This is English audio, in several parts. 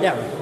Yeah.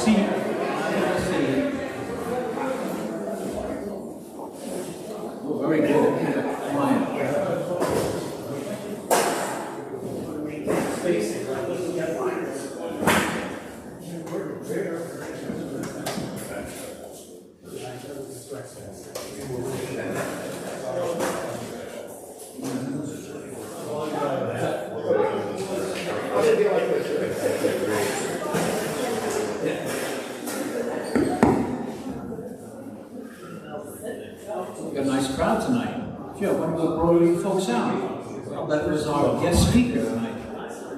seat. Have a seat. Oh, very good. Ryan. We got a nice crowd tonight. Joe, why don't we blow you folks out? Well, that was our guest speaker tonight.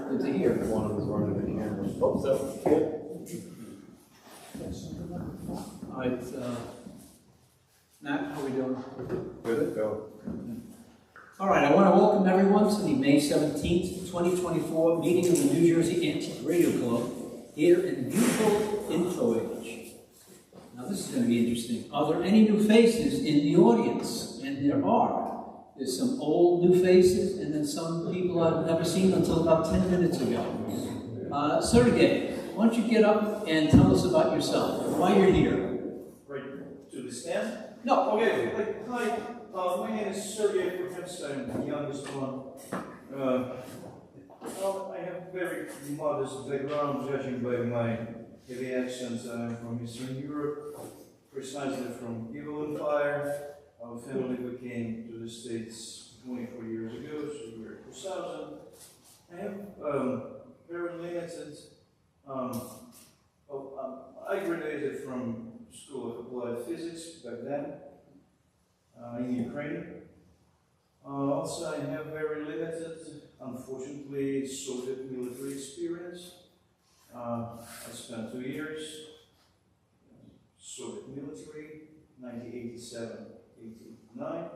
Good to hear. One of us running the camera. Hope so. All right, Matt, how are we doing? Good, go. All right, I want to welcome everyone to the May 17th, 2024 meeting of the New Jersey Antique Radio Club here in beautiful Info-Age. Now this is going to be interesting. Are there any new faces in the audience? And there are. There's some old new faces and then some people I've never seen until about 10 minutes ago. Sergey, why don't you get up and tell us about yourself, why you're here. Right, to the stand? No. Okay, hi, my name is Sergey Prohemstein, I'm the youngest one. Well, I have very modest background, judging by my heavy accent. I'm from Eastern Europe, precisely from Evil Empire. Our family came to the States 24 years ago, so we were 2000. I have very limited, I graduated from School of Applied Physics back then in Ukraine. Also, I have very limited, unfortunately, Soviet military experience. I spent 2 years Soviet military, 1987-89.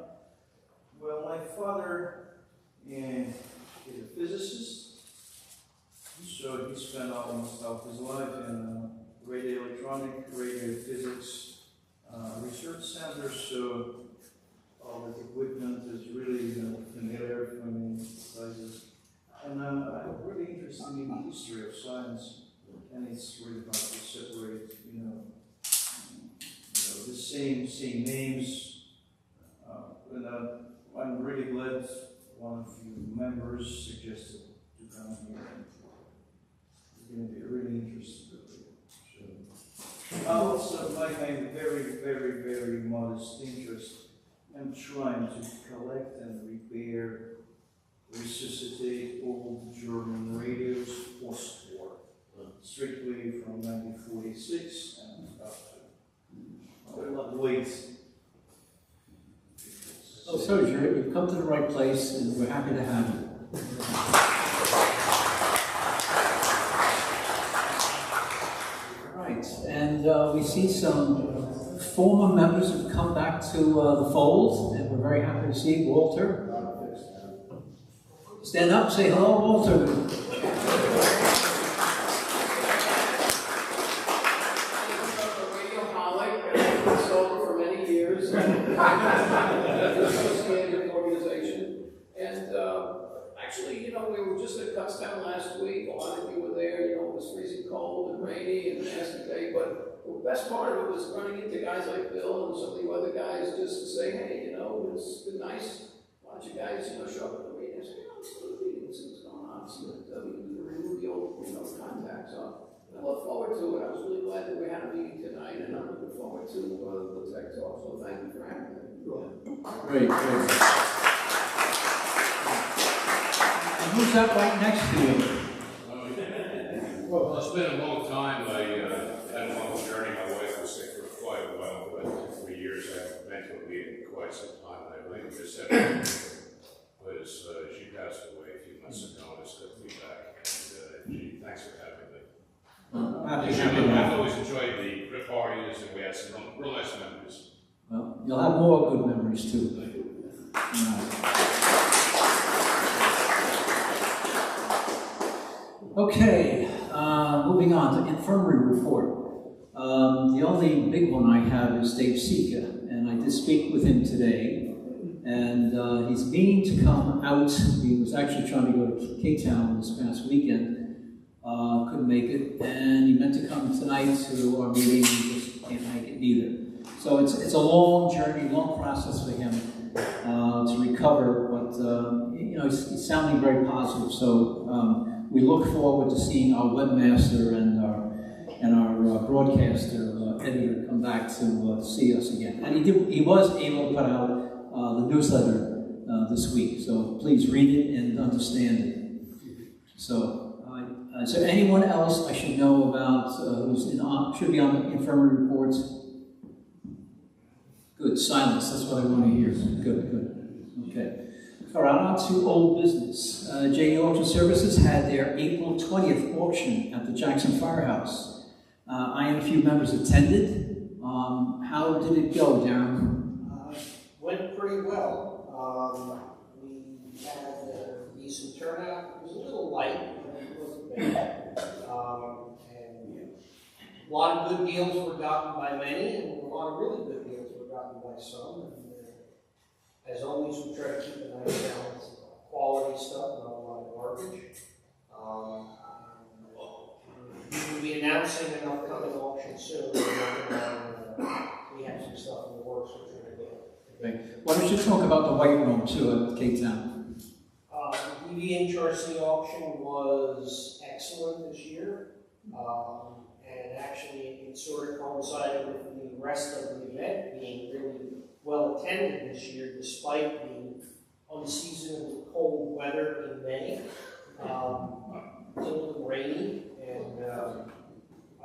Well, my father is a physicist, so he spent almost half his life in radio electronic, radio physics research center, so all that equipment is really familiar for me. And I'm really interested in the history of science, and it's really hard to separate, the same names. And I'm really glad one of you members suggested to come here. It's going to be really interesting. Also, like my very, very, very modest interest, I'm trying to collect and repair, resuscitate old German radios post-war, strictly from 1946 and up to late. Oh, Sergey, you've come to the right place, and we're happy to have you. Right, and we see some former members who've come back to the fold, and we're very happy to see Walter. Stand up, say hello, Walter. Actually, we were just at Kutztown last week. A lot of you were there. It was freezing cold and rainy and a nasty day. But the best part of it was running into guys like Bill and some of the other guys just to say, hey, it's been nice. Why don't you guys, show up at the meeting? I said, let's go to the meeting and see what's going on. See what we can do to remove the old, contacts. So I look forward to it. I was really glad that we had a meeting tonight, and I'm looking forward to the tech talk. So thank you for having me. Great. Who's that right next to you? Well, it's been a long time. I had a long journey. My wife was sick for quite a while, but 3 years I haven't been to a meeting in quite some time. And I believe just said was she passed away a few months ago, and it's good to be back. And thanks for having me. I've always enjoyed the parties, and we had some real nice memories. Well, you'll have more good memories too. Okay, moving on to infirmary report. The only big one I have is Dave Sika, and I did speak with him today, and he's meaning to come out. He was actually trying to go to K-Town this past weekend, couldn't make it, and he meant to come tonight to our meeting, he just can't make it neither. So it's a long journey, long process for him to recover, but you know, he's sounding very positive. So we look forward to seeing our webmaster and our broadcaster editor come back to see us again. And he was able to put out the newsletter this week, so please read it and understand it. So. Is there anyone else I should know about should be on the infirmary reports? Good, silence, that's what I want to hear. Good. Okay. All right, on to old business. JE Auction Services had their April 20th auction at the Jackson Firehouse. I and a few members attended. How did it go, Darren? Went pretty well. We had a decent turnout. It was a little light. And a lot of good deals were gotten by many, and a lot of really good deals were gotten by some. And as always, we try to keep a nice balance of quality stuff, not a lot of garbage. We'll be announcing an upcoming auction soon. We have some stuff in the works which we're going to get. Okay. Why don't you talk about the White Room too at Cape Town? The HRC auction was excellent this year, and actually it sort of coincided with the rest of the event being really well attended this year, despite the unseasonably cold weather in May. It's a little rainy, and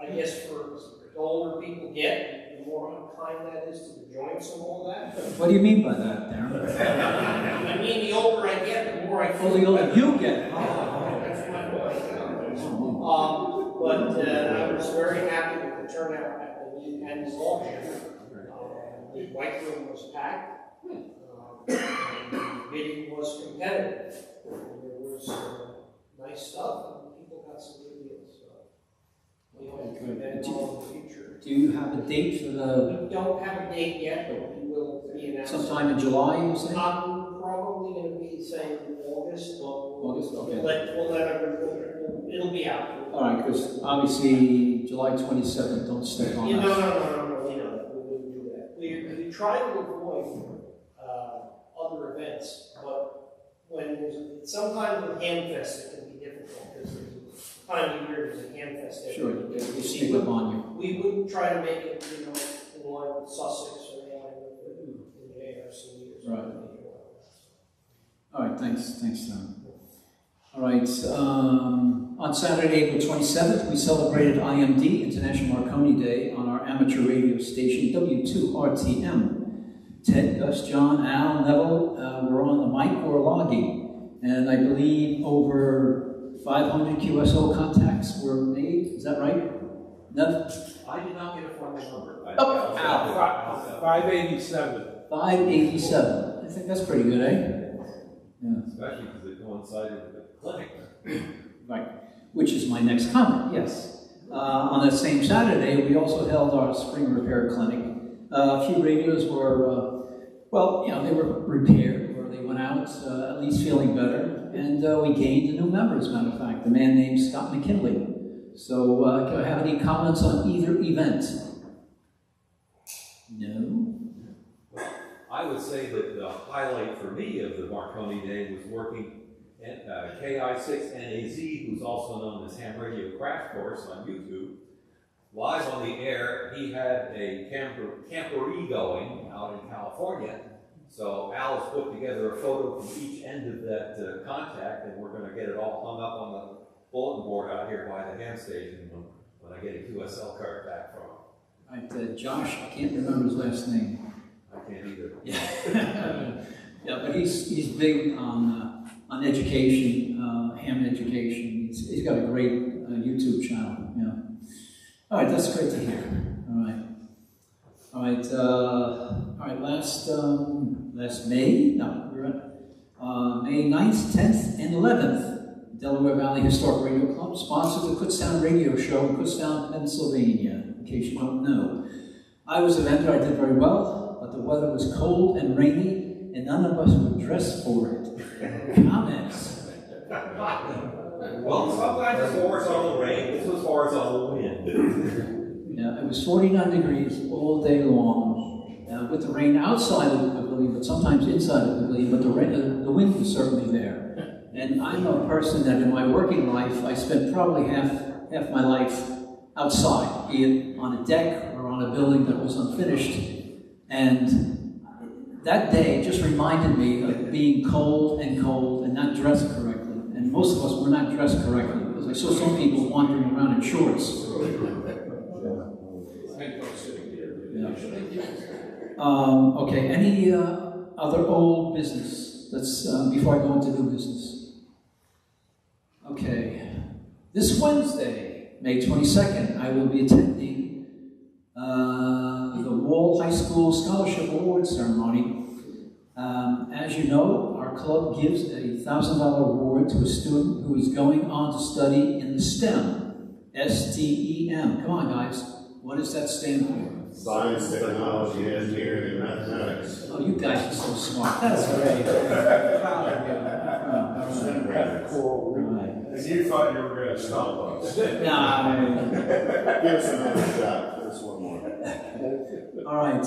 I guess for the older people get, the more unkind that is to the joints and all that. What do you mean by that, Darren? I mean, the older I get, the more I feel. Oh, the older you get. That's my point. But I was very happy with the turnout at the end auction. The White Room was packed. The bidding was competitive. There was nice stuff, and people got some good deals. So we hope to bet all in the future. Do you have a date for the? We don't have a date yet, but we will be announcing. Sometime in July, you say? I'm probably going to be saying August, but August, okay. we'll let everyone, it'll be out. All right, because obviously July 27th, don't step on No, us. no, we know that. We wouldn't do that. We try to avoid other events, but when sometimes with Hamfest it can be difficult because there's a time of year there's a Hamfest every Sure, year. we sneak up on you. We would try to make it, in line with Sussex or in line with the ARC years. Right. All right, thanks, Tom. All right, on Saturday, April 27th, we celebrated IMD, International Marconi Day, on our amateur radio station, W2RTM. Ted, Gus, John, Al, Neville were on the mic or logging, and I believe over 500 QSO contacts were made. Is that right? No? I did not get a formal number. Oh, Al. 587. 587. I think that's pretty good, eh? Yeah. Especially because it coincided with the clinic. Right, which is my next comment, yes. On that same Saturday, we also held our spring repair clinic. A few radios were, they were repaired, or they went out at least feeling better, and we gained a new member, as a matter of fact, a man named Scott McKinley. So, can I have any comments on either event? No? I would say that the highlight for me of the Marconi Day was working at KI6NAZ, who's also known as Ham Radio Crash Course on YouTube. Live on the air, he had a camporee going out in California. So Al has put together a photo from each end of that contact, and we're going to get it all hung up on the bulletin board out here by the ham station when I get a QSL card back from him. Right, Josh, I can't remember his last name. I can't either. Yeah, yeah, but he's big on education, ham education. He's got a great YouTube channel. Yeah. All right, that's great to hear. All right. Last May. No, we're at May 9th, 10th, and 11th. Delaware Valley Historic Radio Club sponsored the Kutztown Radio Show in Kutztown, Pennsylvania. In case you don't know, I was a vendor. I did very well, but the weather was cold and rainy, and none of us were dressed for it. Comments? Well, sometimes it's horizontal rain, this was horizontal wind. Yeah, it was 49 degrees all day long, with the rain outside of the pavilion, but sometimes inside of the pavilion, but the wind was certainly there. And I'm a person that in my working life, I spent probably half my life outside, be it on a deck or on a building that was unfinished. And that day just reminded me of being cold and not dressed correctly. And most of us were not dressed correctly, because I saw some people wandering around in shorts. Okay, any other old business? That's before I go into new business. Okay, this Wednesday, May 22nd, I will be attending the Wall High School Scholarship Award Ceremony. As you know, our club gives a $1,000 award to a student who is going on to study in the STEM, S-T-E-M. Come on, guys. What does that stand for? Science, technology, engineering, and mathematics. Oh, you guys are so smart. That's great. I'm proud of you. And you thought you were going to stop us. No. Give us another shot. There's one more. All right.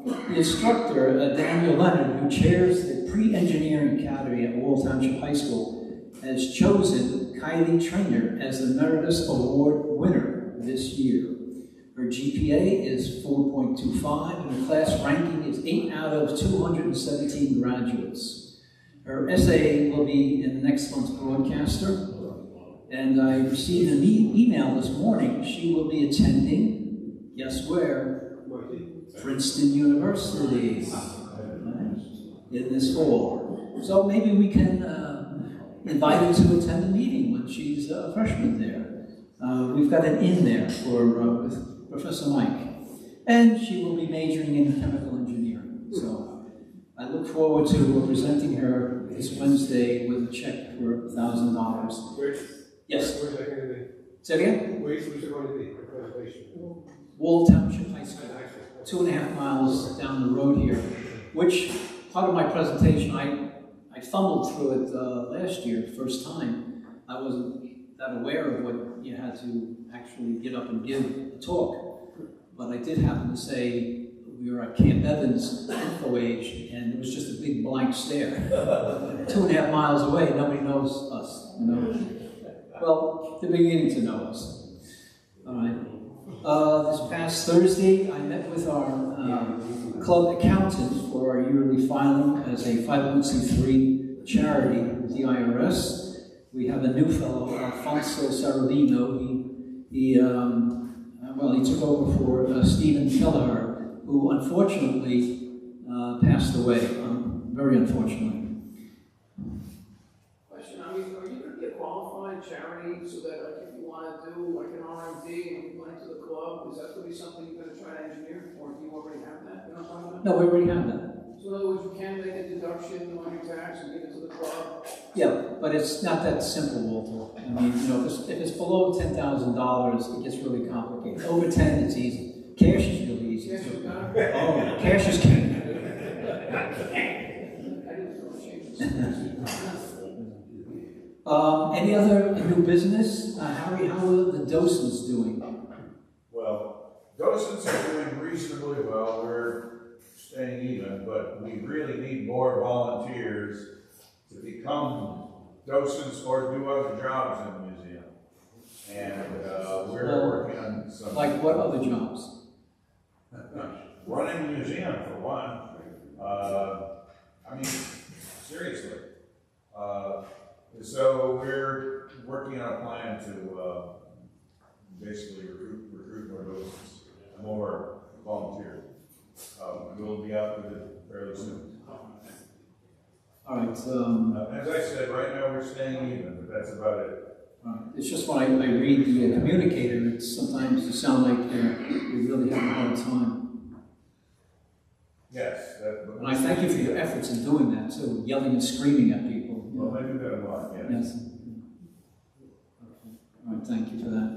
The instructor, Daniel Leonard, who chairs the Pre-Engineering Academy at Wall Township High School, has chosen Kylie Trainer as the Emeritus Award winner this year. Her GPA is 4.25, and her class ranking is 8 out of 217 graduates. Her essay will be in next month's broadcaster, and I received an email this morning. She will be attending, guess where? Princeton University in this fall. So maybe we can invite her to attend a meeting when she's a freshman there. We've got an in there for with Professor Mike. And she will be majoring in chemical engineering. So I look forward to presenting her this Wednesday with a check for $1,000. Yes? Where's that going to be? Say it again? Where's it going to be? The presentation? Wall Township High School. 2.5 miles down the road here, which part of my presentation, I fumbled through it last year, first time. I wasn't that aware of what you had to actually get up and give a talk. But I did happen to say we were at Camp Evans, Info Age, and it was just a big blank stare. 2.5 miles away, nobody knows us, you know. Well, they're beginning to know us. All right. This past Thursday, I met with our club accountant for our yearly filing as a 501c3 charity with the IRS. We have a new fellow, Alfonso Sarabino. He took over for Stephen Kelleher, who unfortunately passed away, very unfortunately. Question, I mean, are you going to be a qualified charity so that like, if you want to do like an R&D and give money to the club, is that going to be something you're going to try to engineer, or do you already have that? You know what I'm talking about? No, we already have that. So in other words, you can make a deduction on your tax and give it to the club? Yeah, but it's not that simple, Walter. I mean, you know, if it's below $10,000, it gets really complicated. Over 10, it's easy. Cash is really easy. Yes, you got it. Oh, cash is king. I didn't throw changes. Any other new business? Harry, how are the docents doing? Well, docents are doing reasonably well. We're staying even, but we really need more volunteers to become docents or do other jobs in the museum. And we're working on some... Like what other jobs? Running the museum, for one. I mean, seriously. So we're working on a plan to basically recruit more docents, more volunteers. We'll be out with it fairly soon. All right. As I said, right now we're staying even, but that's about it. It's just when I read the communicator, it's sometimes you sound like you really have a hard time. Yes. And I thank you for your efforts in doing that too, yelling and screaming at people. Well, I do that a lot, yes. Yes. All right, thank you for that.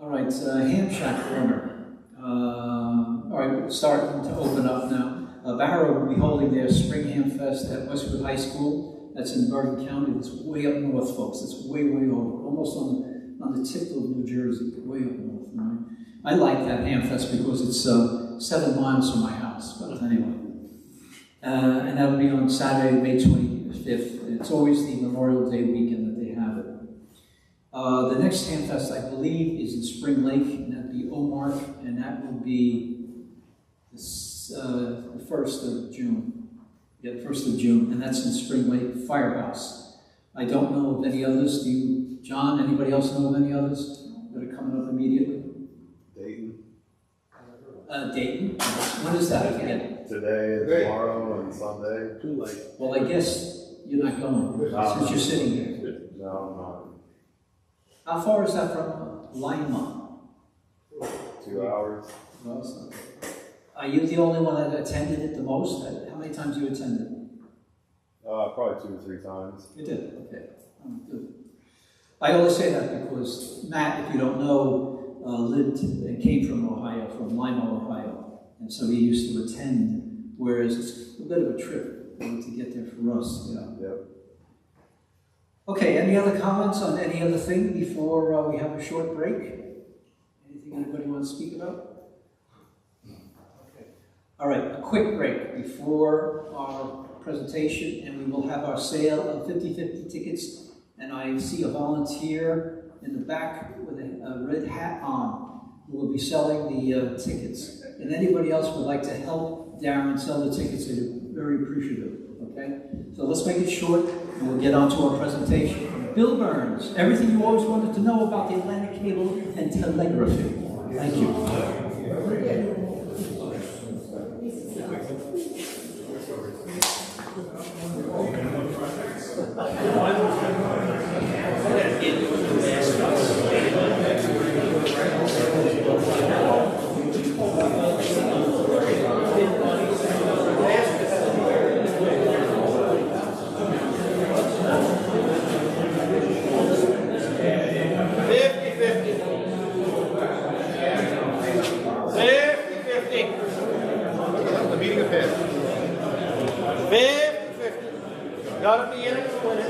All right, Ham Shack Corner. All right, we're starting to open up now. Barrow will be holding their Spring Ham Fest at Westwood High School That's in Bergen County. It's way up north, folks. It's way, way over, almost on the tip of New Jersey, way up north. Right? I like that Hamfest because it's 7 miles from my house. But anyway, and that'll be on Saturday, May 25th. It's always the Memorial Day weekend that they have it. The next Hamfest, I believe, is in Spring Lake, and that'll be Omark, and that will be the 1st of June. Yeah, the 1st of June, and that's in Spring Lake Firehouse. I don't know of any others. Do you, John, anybody else know of any others that are coming up immediately? Dayton. Dayton? When is that again? Today and tomorrow and Sunday. Too late. Well, I guess you're not going, since you're sitting here. No, I'm not. How far is that from Lima? 2 hours. Well, it's not. Are you the only one that attended it the most? How many times you attended? Probably 2 or 3 times. You did? Okay. Good. I only say that because Matt, if you don't know, lived and came from Ohio, from Lima, Ohio. And so he used to attend, whereas it's a bit of a trip to get there for us. Yeah. Yep. Okay, any other comments on any other thing before we have a short break? Anything anybody wants to speak about? Okay. All right, a quick break before our presentation, and we will have our sale of 50/50 tickets. And I see a volunteer in the back with a red hat on who will be selling the tickets. And anybody else would like to help Darren sell the tickets, they're very appreciative. Okay? So let's make it short, and we'll get on to our presentation. Bill Burns, everything you always wanted to know about the Atlantic Cable and Telegraphy. Thank you. Gotta be in it to win it.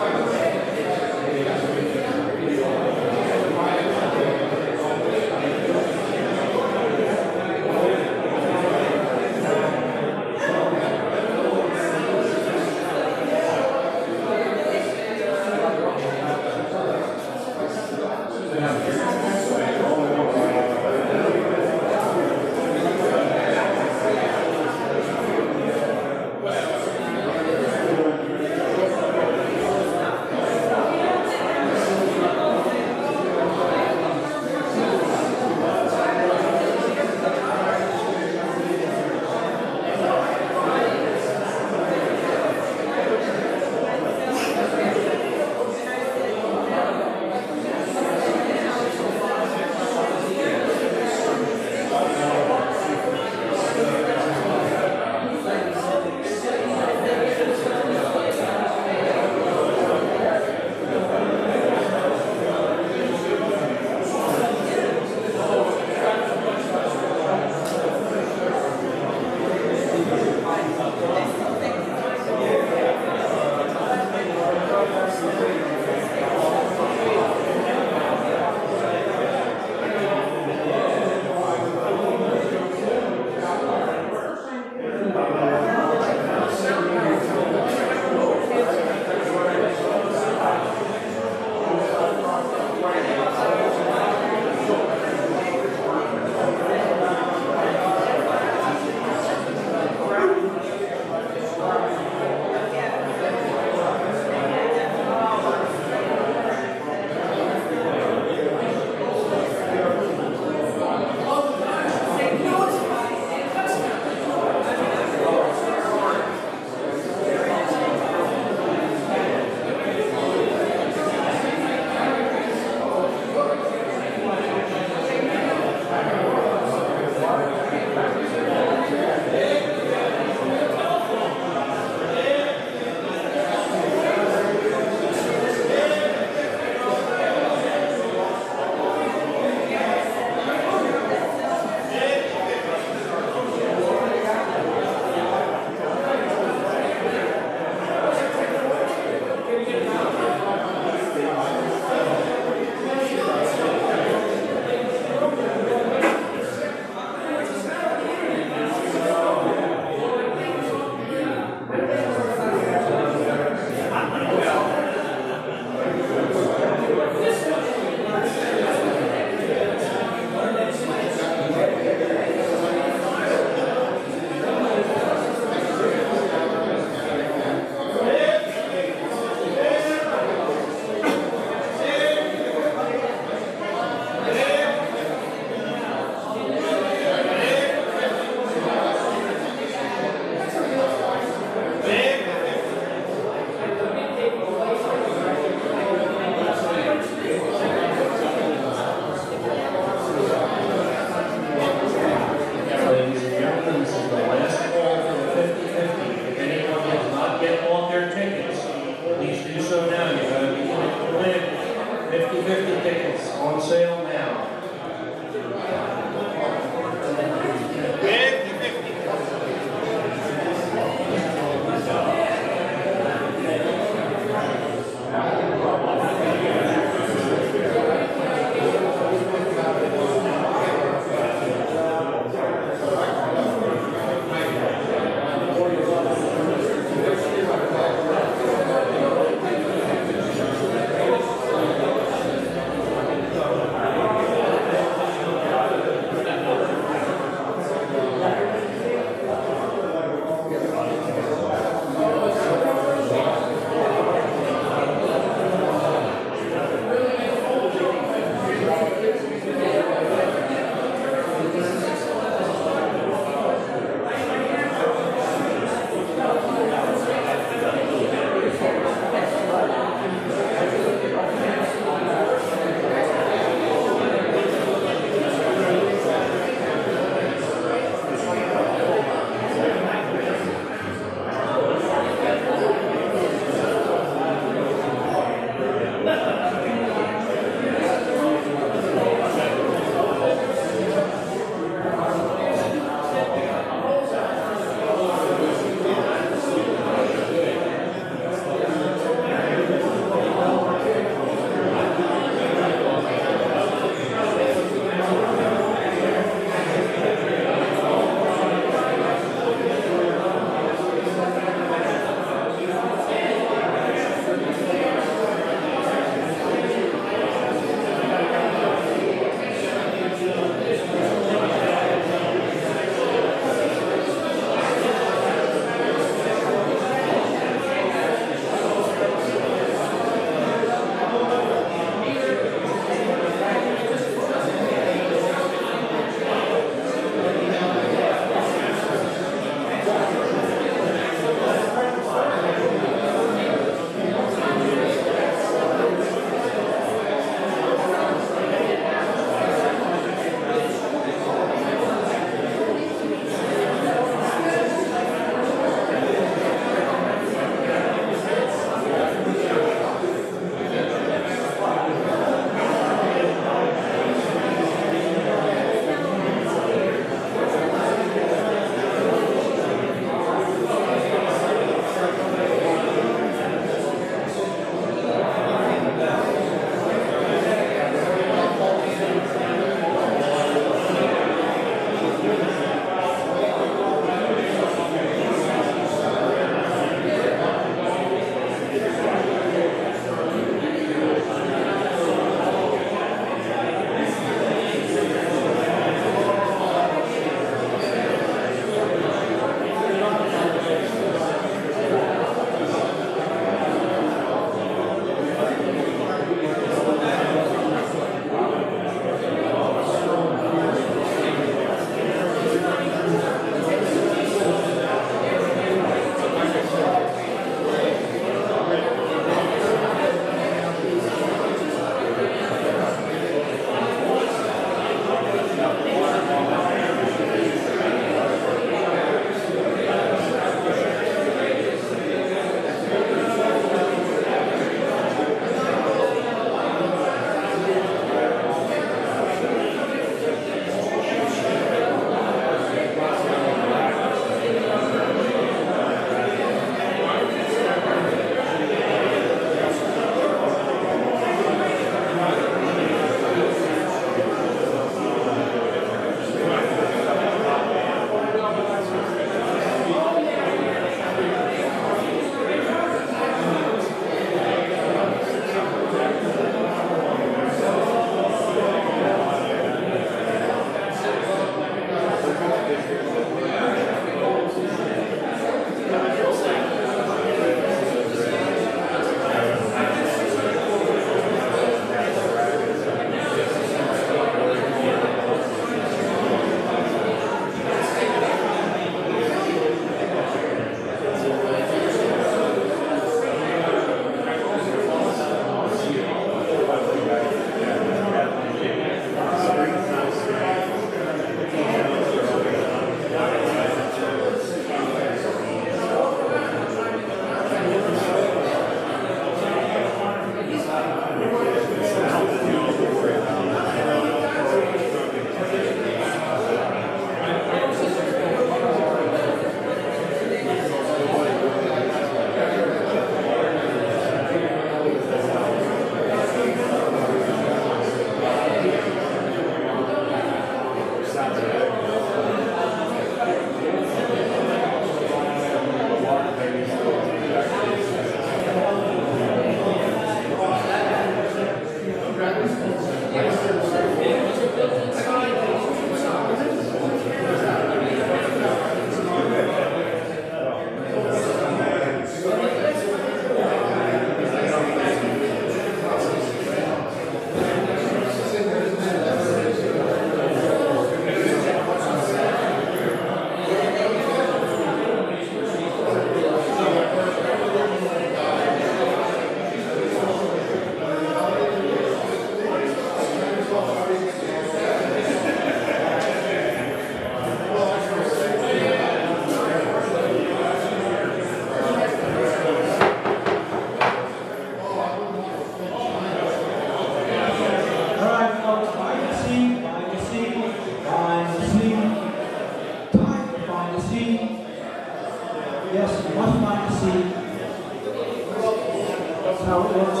how it works.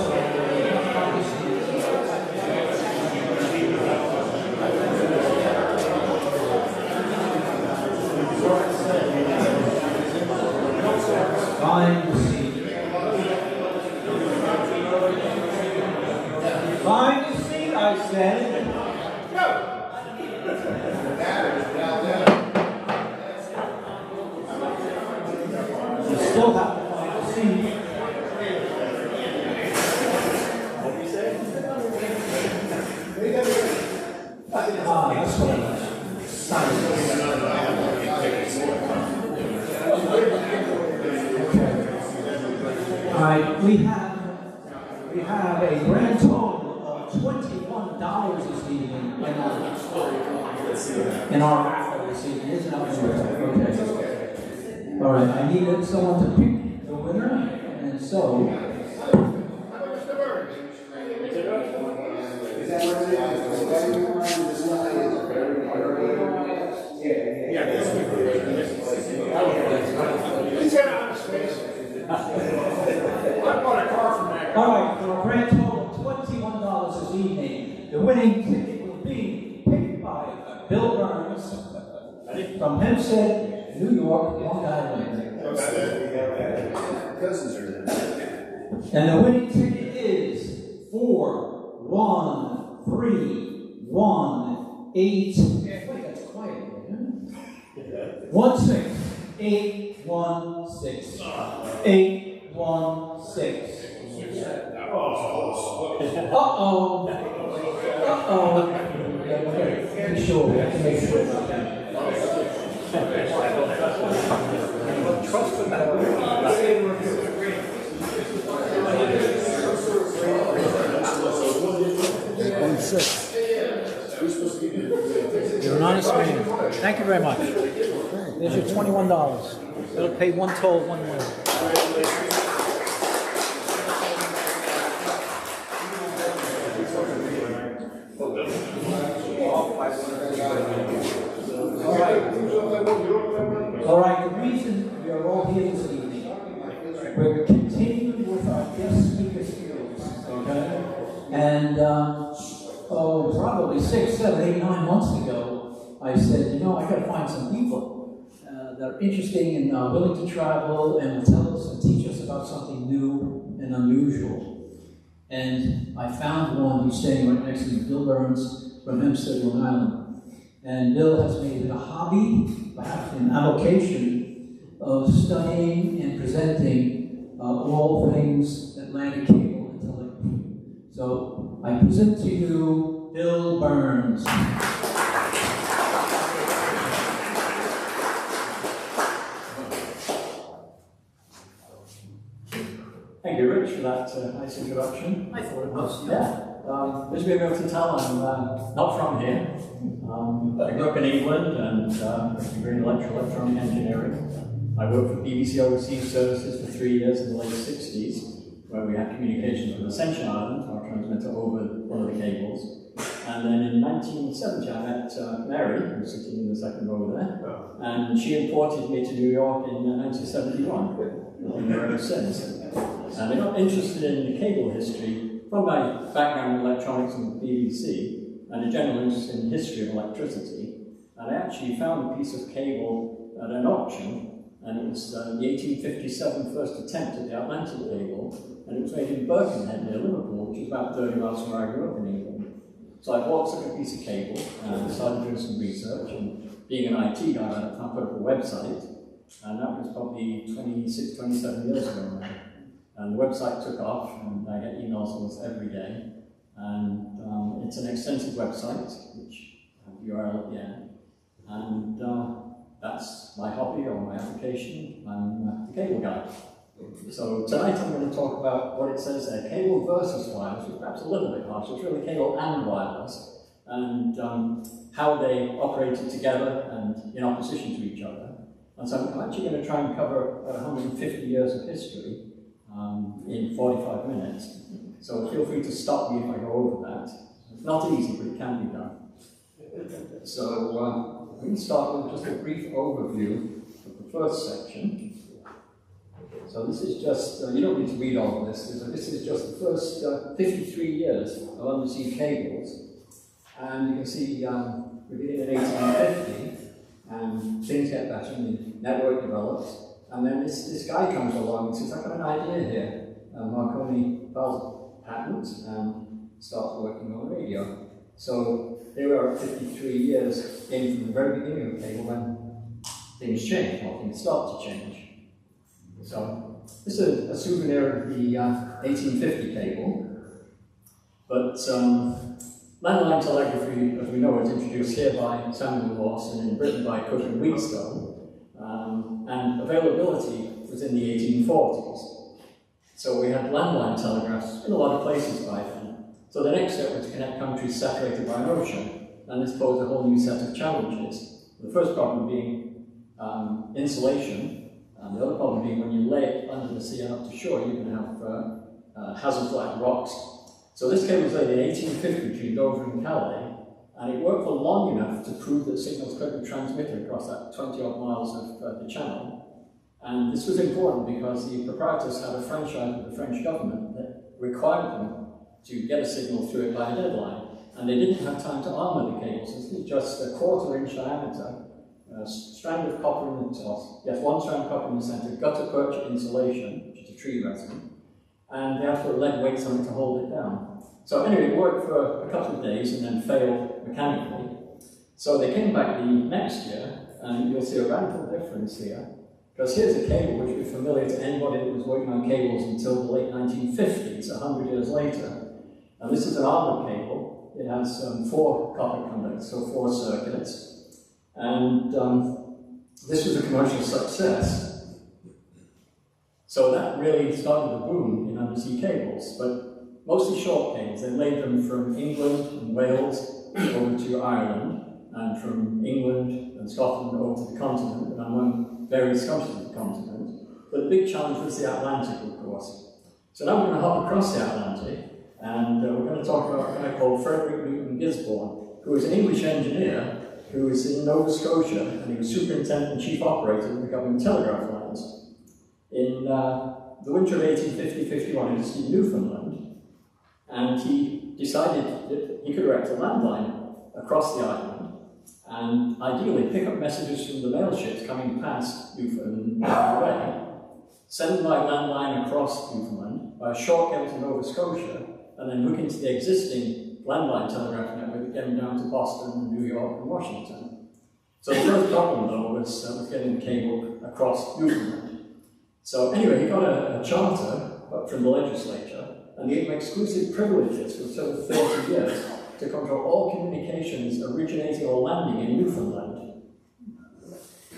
Find the seat. Find the seat, I said. You still have to find the seat. What do you say? That's what it is. All right, we have a grand total of $21 this evening in our raffle this evening. Isn't that okay? All right, I needed someone to pick the winner, and so. All right, for a grand total of $21 this evening, the winning ticket will be picked by Bill Burns from Hempstead, New York, Long Island. And the winning ticket is 41318. Wait, that's quiet. 16816. 816. Uh-oh. Make sure. We have to make sure about that. Trust in that. You're an honest man. Thank you very much. There's your $21. It'll pay one toll, one way. All right, the reason we are all here this evening, we're continuing with our guest speaker series, okay? And probably 6, 7, 8, 9 months ago, I said, you know, I got to find some people that are interesting and willing to travel and tell us and teach us about something new and unusual. And I found one who's standing right next to me, Bill Burns from Hempstead, Long Island. And Bill has made it a hobby, perhaps an avocation, of studying and presenting all things Atlantic cable and television. So I present to you Bill Burns. Thank you, Rich, for that nice introduction. I thought it was. Yeah. As we were able to tell, I'm not from here. I grew up in England and a degree in electronic engineering. I worked for BBC Overseas Services for 3 years in the late 60s, where we had communications with Ascension Island, our transmitter over one of the cables. And then in 1970, I met Mary, who's sitting in the second row there, and she imported me to New York in 1971. I've been there ever since. And I got interested in the cable history from my background in electronics and the BBC, and a general interest in the history of electricity. And I actually found a piece of cable at an auction, and it was the 1857 first attempt at the Atlantic cable, and it was made in Birkenhead near Liverpool, which is about 30 miles from where I grew up in England. So I bought a piece of cable and started doing some research, and being an IT guy, I put up a website, and that was probably 26, 27 years ago now. And the website took off, and I get emails almost every day. And it's an extensive website, which I have the URL at the end. And that's my hobby or my application. I'm the cable guy. So tonight I'm going to talk about what it says there, cable versus wireless, which is perhaps a little bit harsh. It's really cable and wireless, and how they operated together and in opposition to each other. And so I'm actually going to try and cover 150 years of history in 45 minutes. So feel free to stop me if I go over that. It's not easy, but it can be done. So we can start with just a brief overview of the first section. So this is just, you don't need to read all of this. This is just the first 53 years of undersea cables. And you can see we begin in 1850, and things get better, and the network develops. And then this guy comes along and says, I've got an idea here. Marconi files a patent and starts working on radio. So here we are at 53 years in from the very beginning of cable when things change, or things start to change. So this is a souvenir of the 1850 cable. But landline telegraphy, as we know, was introduced here by Samuel Morse and in Britain by Cook and Wheatstone. And availability was in the 1840s. So we had landline telegraphs in a lot of places by then. So the next step was to connect countries separated by an ocean, and this posed a whole new set of challenges. The first problem being insulation, and the other problem being when you lay it under the sea and up to shore, you can have hazards like rocks. So this cable was laid in 1850 between Dover and Calais, and it worked for long enough to prove that signals could be transmitted across that 20-odd miles of the channel. And this was important because the proprietors had a franchise with the French government that required them to get a signal through it by a deadline. And they didn't have time to armour the cables. This was just a 1/4-inch diameter, a strand of copper in the top, yes, one strand of copper in the centre, gutta percha insulation, which is a tree resin, and they had to put lead weights on it to hold it down. So anyway, it worked for a couple of days and then failed mechanically. So they came back the next year, and you'll see a radical difference here. Because here's a cable which will be familiar to anybody that was working on cables until the late 1950s, 100 years later. And this is an armoured cable. It has 4 copper conductors, so 4 circuits. And this was a commercial success. So that really started the boom in undersea cables, but mostly short cables. They laid them from England and Wales over to Ireland, and from England and Scotland over to the continent, and among various countries of the continent. But the big challenge was the Atlantic, of course. So now we're going to hop across the Atlantic, and we're going to talk about a guy called Frederick Newton Gisborne, who was an English engineer who was in Nova Scotia, and he was superintendent and chief operator of the government telegraph lines. In the winter of 1850-51, he was in Newfoundland, and he decided that he could erect a landline across the island, and ideally pick up messages from the mail ships coming past Newfoundland away, send them by landline across Newfoundland by a short cable to Nova Scotia, and then hook into the existing landline telegraph network, getting down to Boston, New York, and Washington. So the first problem, though, was getting the cable across Newfoundland. So anyway, he got a charter from the legislature, and he gave him exclusive privileges for sort of 30 years to control all communications originating or landing in Newfoundland.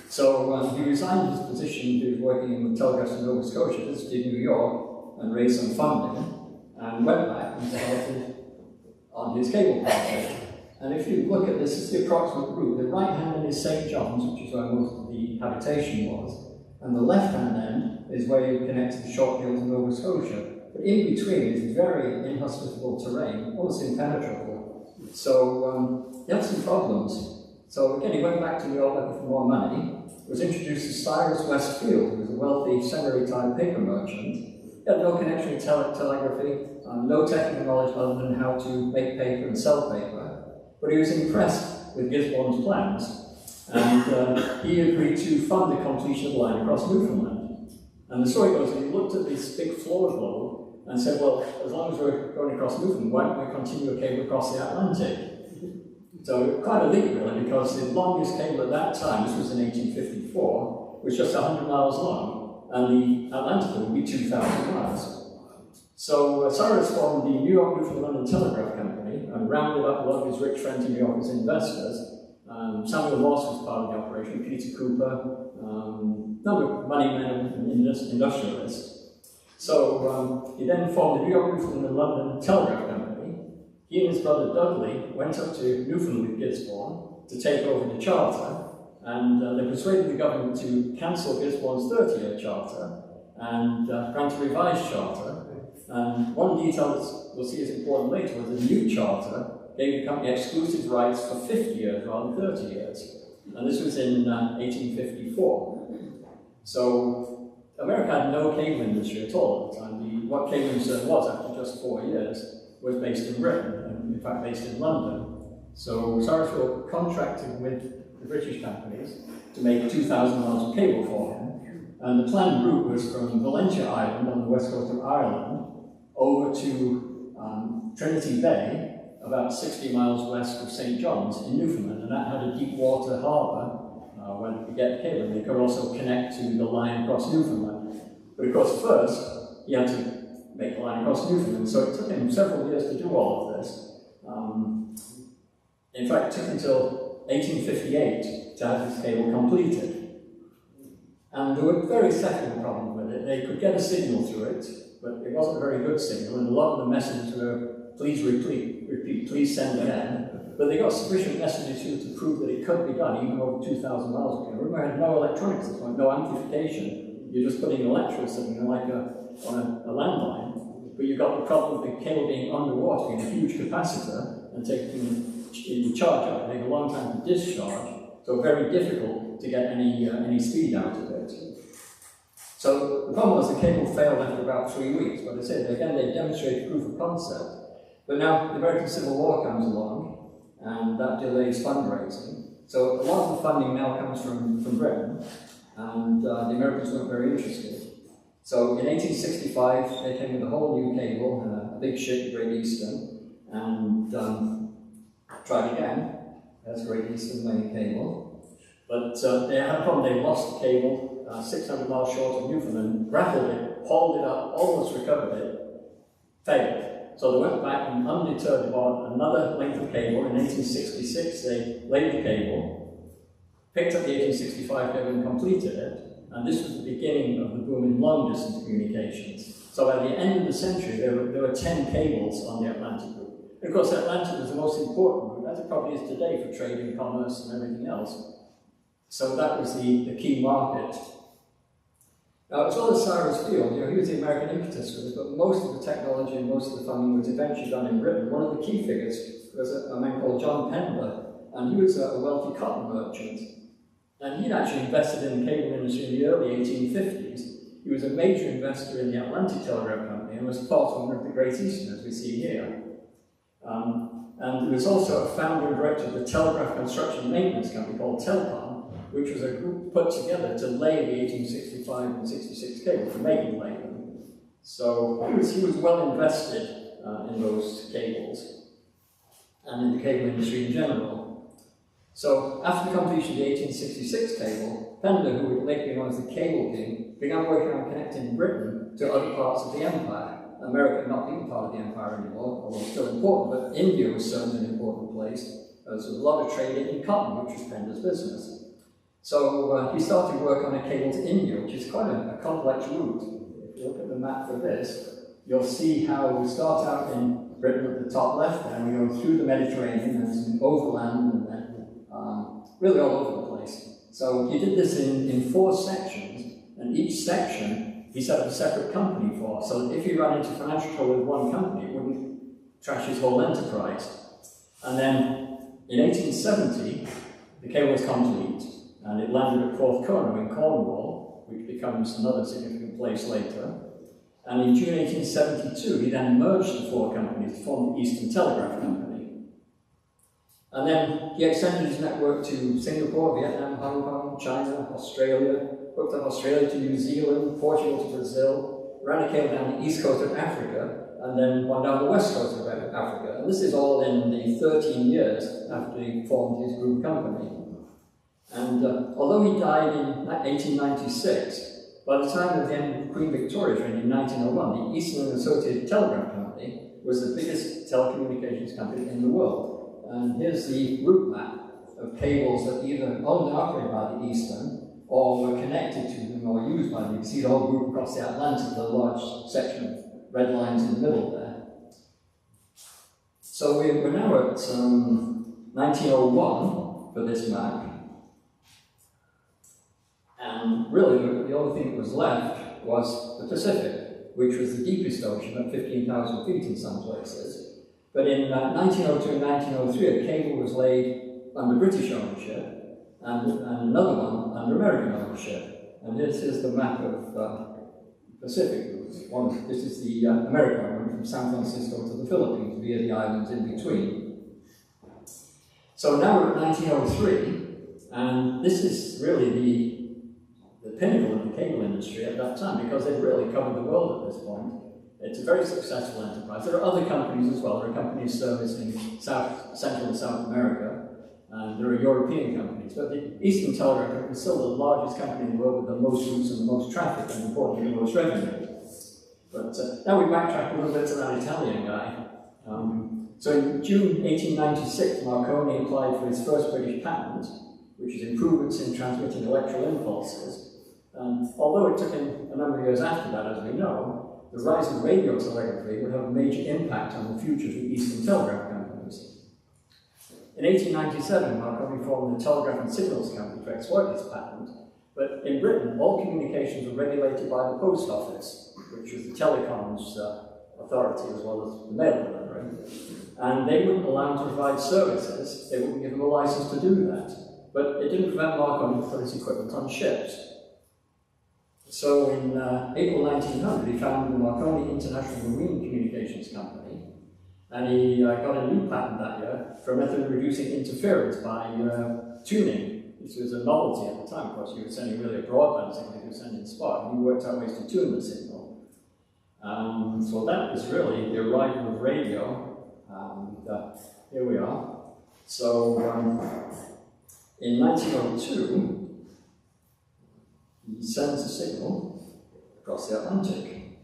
So he resigned his position. He was working in the telegraphs in Nova Scotia, visited New York, and raised some funding, and went back and started on his cable project. And if you look at this, it's the approximate route. The right hand end is St. John's, which is where most of the habitation was, and the left hand end is where you connect to the short cable to Nova Scotia. But in between is very inhospitable terrain, almost impenetrable. So he had some problems. So again, he went back to New York looking for more money. Was introduced to Cyrus Westfield, who was a wealthy semi-retired paper merchant. He had no connection with telegraphy, no technical knowledge other than how to make paper and sell paper. But he was impressed with Gisborne's plans, and he agreed to fund the completion of the line across Newfoundland. And the story goes that he looked at this big floor globe and said, well, as long as we're going across Newfoundland, why don't we continue a cable across the Atlantic? So quite a leap, really, because the longest cable at that time, this was in 1854, was just 100 miles long, and the Atlantic would be 2,000 miles. So Cyrus formed the New York, Newfoundland and Telegraph Company and rounded up a lot of his rich friends in New York as investors. Samuel Morse was part of the operation, Peter Cooper, a number of money men and industrialists. So he then formed the New York, Newfoundland and London Telegraph Company. He and his brother Dudley went up to Newfoundland with Gisborne to take over the charter, and they persuaded the government to cancel Gisborne's 30-year charter and grant a revised charter. And one detail that we'll see is important later was the new charter gave the company exclusive rights for 50 years rather than 30 years. And this was in 1854. So America had no cable industry at all at the time. What cable industry was after just 4 years was based in Britain, and in fact based in London. So Sarsfield contracted with the British companies to make 2,000 miles of cable for him. And the planned route was from Valentia Island on the west coast of Ireland over to Trinity Bay, about 60 miles west of St. John's in Newfoundland, and that had a deep water harbour where they could get the cable. They could also connect to the line across Newfoundland. But of course, first, he had to make the line across Newfoundland, so it took him several years to do all of this. In fact, it took until 1858 to have this cable completed. And there were very technical problems with it. They could get a signal through it, but it wasn't a very good signal, and a lot of the messages were, please repeat, please send again. But they got sufficient messages through to prove that it could be done, even over 2,000 miles ago. Remember, I had no electronics at the point, no amplification. You're just putting an electrical signal like on a landline, but you've got the problem of the cable being underwater, being a huge capacitor, and taking the charge out. It takes a long time to discharge, so very difficult to get any speed out of it. So the problem was the cable failed after about 3 weeks, but I said, again, they demonstrated proof of concept. But now the American Civil War comes along, and that delays fundraising. So a lot of the funding now comes from Britain, and the Americans weren't very interested. So in 1865, they came with a whole new cable, a big ship, the Great Eastern, and tried again. That's Great Eastern main cable. But they had a problem. They lost the cable 600 miles short of Newfoundland, grappled it, hauled it up, almost recovered it, failed. So they went back and undeterred bought another length of cable. In 1866, they laid the cable, picked up the 1865 cable and completed it. And this was the beginning of the boom in long-distance communications. So by the end of the century, there were 10 cables on the Atlantic route. And of course, the Atlantic was the most important route, as it probably is today for trade and commerce and everything else. So that was the key market. Now, as well as Cyrus Field, he was the American impetus for this, but most of the technology and most of the funding was eventually done in Britain. One of the key figures was a man called John Pendler, and he was a wealthy cotton merchant. And he'd actually invested in the cable industry in the early 1850s. He was a major investor in the Atlantic Telegraph Company and was part owner of the Great Eastern, as we see here. And he was also a founder and director of the Telegraph Construction Maintenance Company called Telcom, which was a group put together to lay the 1865 and 66 cable, to make and lay them. So he was well invested in those cables and in the cable industry in general. So after the completion of the 1866 cable, Pendler, who would later be known as the Cable King, began working on connecting Britain to other parts of the empire. America not being part of the empire anymore, although still important, but India was certainly an important place. There was a lot of trade in cotton, which was Pendler's business. So he started work on a cable to India, which is quite a complex route. If you look at the map for this, you'll see how we start out in Britain at the top left, and we go through the Mediterranean and some overland, and then really all over the place. So he did this in 4 sections, and each section he set up a separate company for, so that if he ran into financial trouble with one company, it wouldn't trash his whole enterprise. And then in 1870, the cable was complete, and it landed at Porthcurno in Cornwall, which becomes another significant place later. And in June 1872, he then merged the 4 companies to form the Eastern Telegraph Company. And then he extended his network to Singapore, Vietnam, Hong Kong, China, Australia, hooked up Australia to New Zealand, Portugal to Brazil, ran a cable down the east coast of Africa, and then one down the west coast of Africa. And this is all in the 13 years after he formed his group company. And although he died in 1896, by the time of the end of Queen Victoria's reign in 1901, the Eastern and Associated Telegraph Company was the biggest telecommunications company in the world. And here's the route map of cables that either owned and operated by the Eastern or were connected to them or used by them. You can see the whole group across the Atlantic, the large section of red lines in the middle there. So we're now at 1901 for this map. And really, the only thing that was left was the Pacific, which was the deepest ocean at 15,000 feet in some places. But in 1902 and 1903, a cable was laid under British ownership and another one under American ownership. And this is the map of Pacific route. This is the American one from San Francisco to the Philippines via the islands in between. So now we're at 1903, and this is really the pinnacle of the cable industry at that time, because they've really covered the world at this point. It's a very successful enterprise. There are other companies as well. There are companies servicing Central and South America, and there are European companies. But the Eastern Telegraph Company is still the largest company in the world with the most routes and the most traffic, and importantly, the most revenue. But now we backtrack a little bit to that Italian guy. So in June 1896, Marconi applied for his first British patent, which is improvements in transmitting electrical impulses. And although it took him a number of years after that, as we know, the rise of radio telegraphy would have a major impact on the future of the Eastern Telegraph companies. In 1897, Marconi formed the Telegraph and Signals Company to exploit this patent, but in Britain, all communications were regulated by the Post Office, which was the telecoms authority as well as the mail delivery, and they wouldn't allow him to provide services. They wouldn't give him a license to do that, but it didn't prevent Marconi from putting his equipment on ships. So in April 1900, he founded the Marconi International Marine Communications Company, and he got a new patent that year for a method of reducing interference by tuning. This was a novelty at the time. Of course, you were sending really a broadband signal, you were sending spot, and he worked out ways to tune the signal. So that was really the arrival of radio. Here we are. So in 1902, he sends a signal across the Atlantic,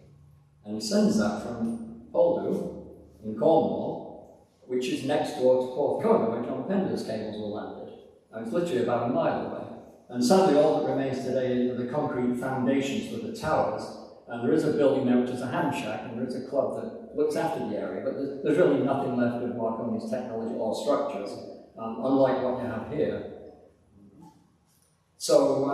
and he sends that from Poldhu in Cornwall, which is next door to Porthcurno, where John Pender's cables were landed. And it's literally about a mile away. And sadly, all that remains today are the concrete foundations for the towers. And there is a building there which is a ham shack, and there is a club that looks after the area, but there's really nothing left of Marconi's technology or structures, unlike what you have here. So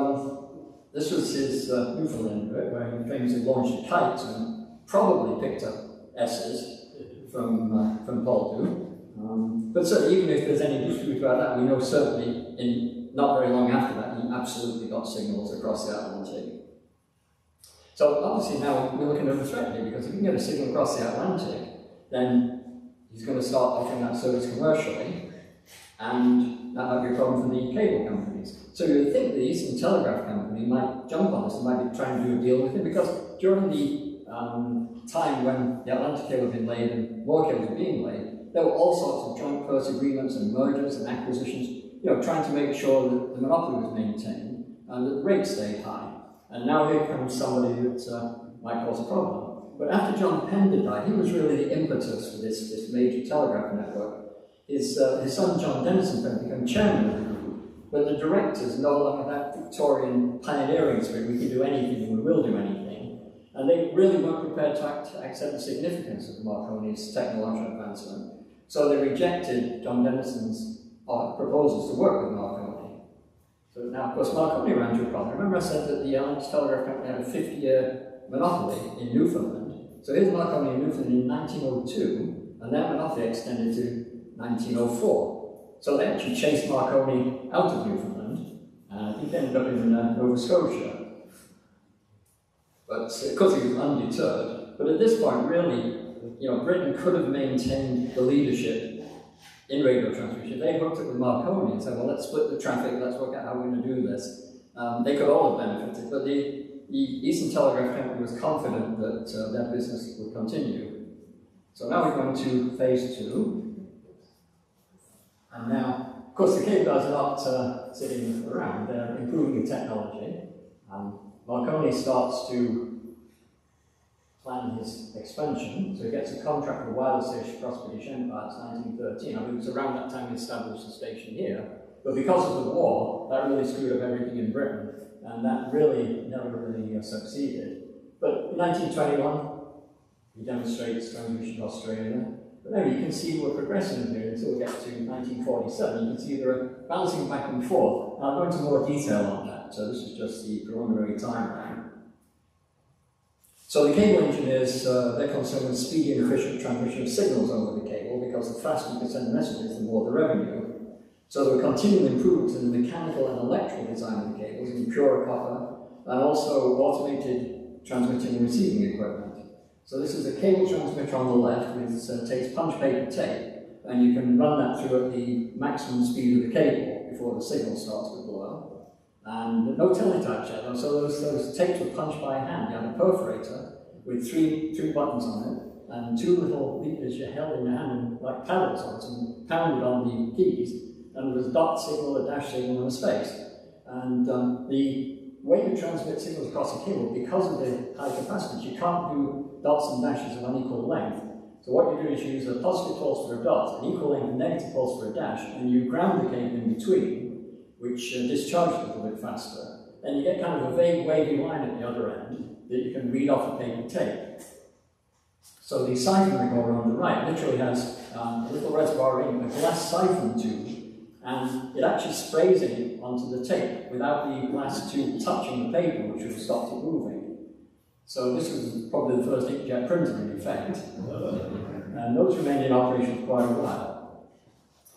this was his Newfoundland bit, where he famously launched a kite and probably picked up S's from Poldhu. But certainly, even if there's any dispute about that, we know certainly in not very long after that, he absolutely got signals across the Atlantic. So obviously now we're looking at a threat here, because if you can get a signal across the Atlantic, then he's going to start offering that service commercially, and that might be a problem for the cable companies. So you would think the Eastern Telegraph Company might jump on this and might be trying to do a deal with him, because during the time when the Atlantic cable had been laid and more cables were being laid, there were all sorts of joint purse agreements and mergers and acquisitions, trying to make sure that the monopoly was maintained and that the rates stayed high. And now here comes somebody that might cause a problem. But after John Pender died, he was really the impetus for this major telegraph network. His son John Denison became chairman of the group, but the directors no longer had that Victorian pioneering spirit, we can do anything and we will do anything. And they really weren't prepared to accept the significance of Marconi's technological advancement. So they rejected John Denison's proposals to work with Marconi. So now, of course, Marconi ran into a problem. Remember I said that the Atlantic Telegraph Company had a 50-year monopoly in Newfoundland. So here's Marconi in Newfoundland in 1902, and that monopoly extended to 1904. So they actually chased Marconi out of Newfoundland, and he ended up in Nova Scotia. But of course he was undeterred. But at this point, really, Britain could have maintained the leadership in radio transmission. They hooked up with Marconi and said, well, let's split the traffic, let's work out how we're going to do this. They could all have benefited, but the Eastern Telegraph Company was confident that their business would continue. So now we're going to phase 2. And now, of course, the cable guys are not sitting around, they're improving the technology. Marconi starts to plan his expansion, so he gets a contract for a wireless station across British Empire. It's 1913. I mean, it was around that time he established the station here. But because of the war, that really screwed up everything in Britain, and that really never really succeeded. But in 1921, he demonstrates transmission to Australia. But now you can see we're progressing here until we get to 1947. You can see they're bouncing back and forth. And I'll go into more detail on that. So this is just the preliminary timeline. So the cable engineers, they're concerned with speedy and efficient transmission of signals over the cable, because the faster you can send messages, the more the revenue. So there were continual improvements in the mechanical and electrical design of the cables, in pure copper, and also automated transmitting and receiving equipment. So this is a cable transmitter on the left, which takes punch paper tape, and you can run that through at the maximum speed of the cable before the signal starts to blow. And no teletype yet, so those tapes were punched by hand. You had a perforator with three buttons on it, and two little levers you held in your hand like paddles on it and pounded on the keys, and there was a dot signal, a dash signal, and a space. And the way you transmit signals across a cable, because of the high capacitance, you can't do dots and dashes of unequal length. So what you do is you use a positive pulse for a dot, an equal length and negative pulse for a dash, and you ground the cable in between, which discharges a little bit faster. And you get kind of a vague wavy line at the other end that you can read off a paper tape. So the siphon recorder on the right literally has a little reservoir in a glass siphon tube, and it actually sprays it onto the tape without the glass tube touching the paper, which would have stopped it moving. So this was probably the first inkjet printer in effect, and those remained in operation for quite a while.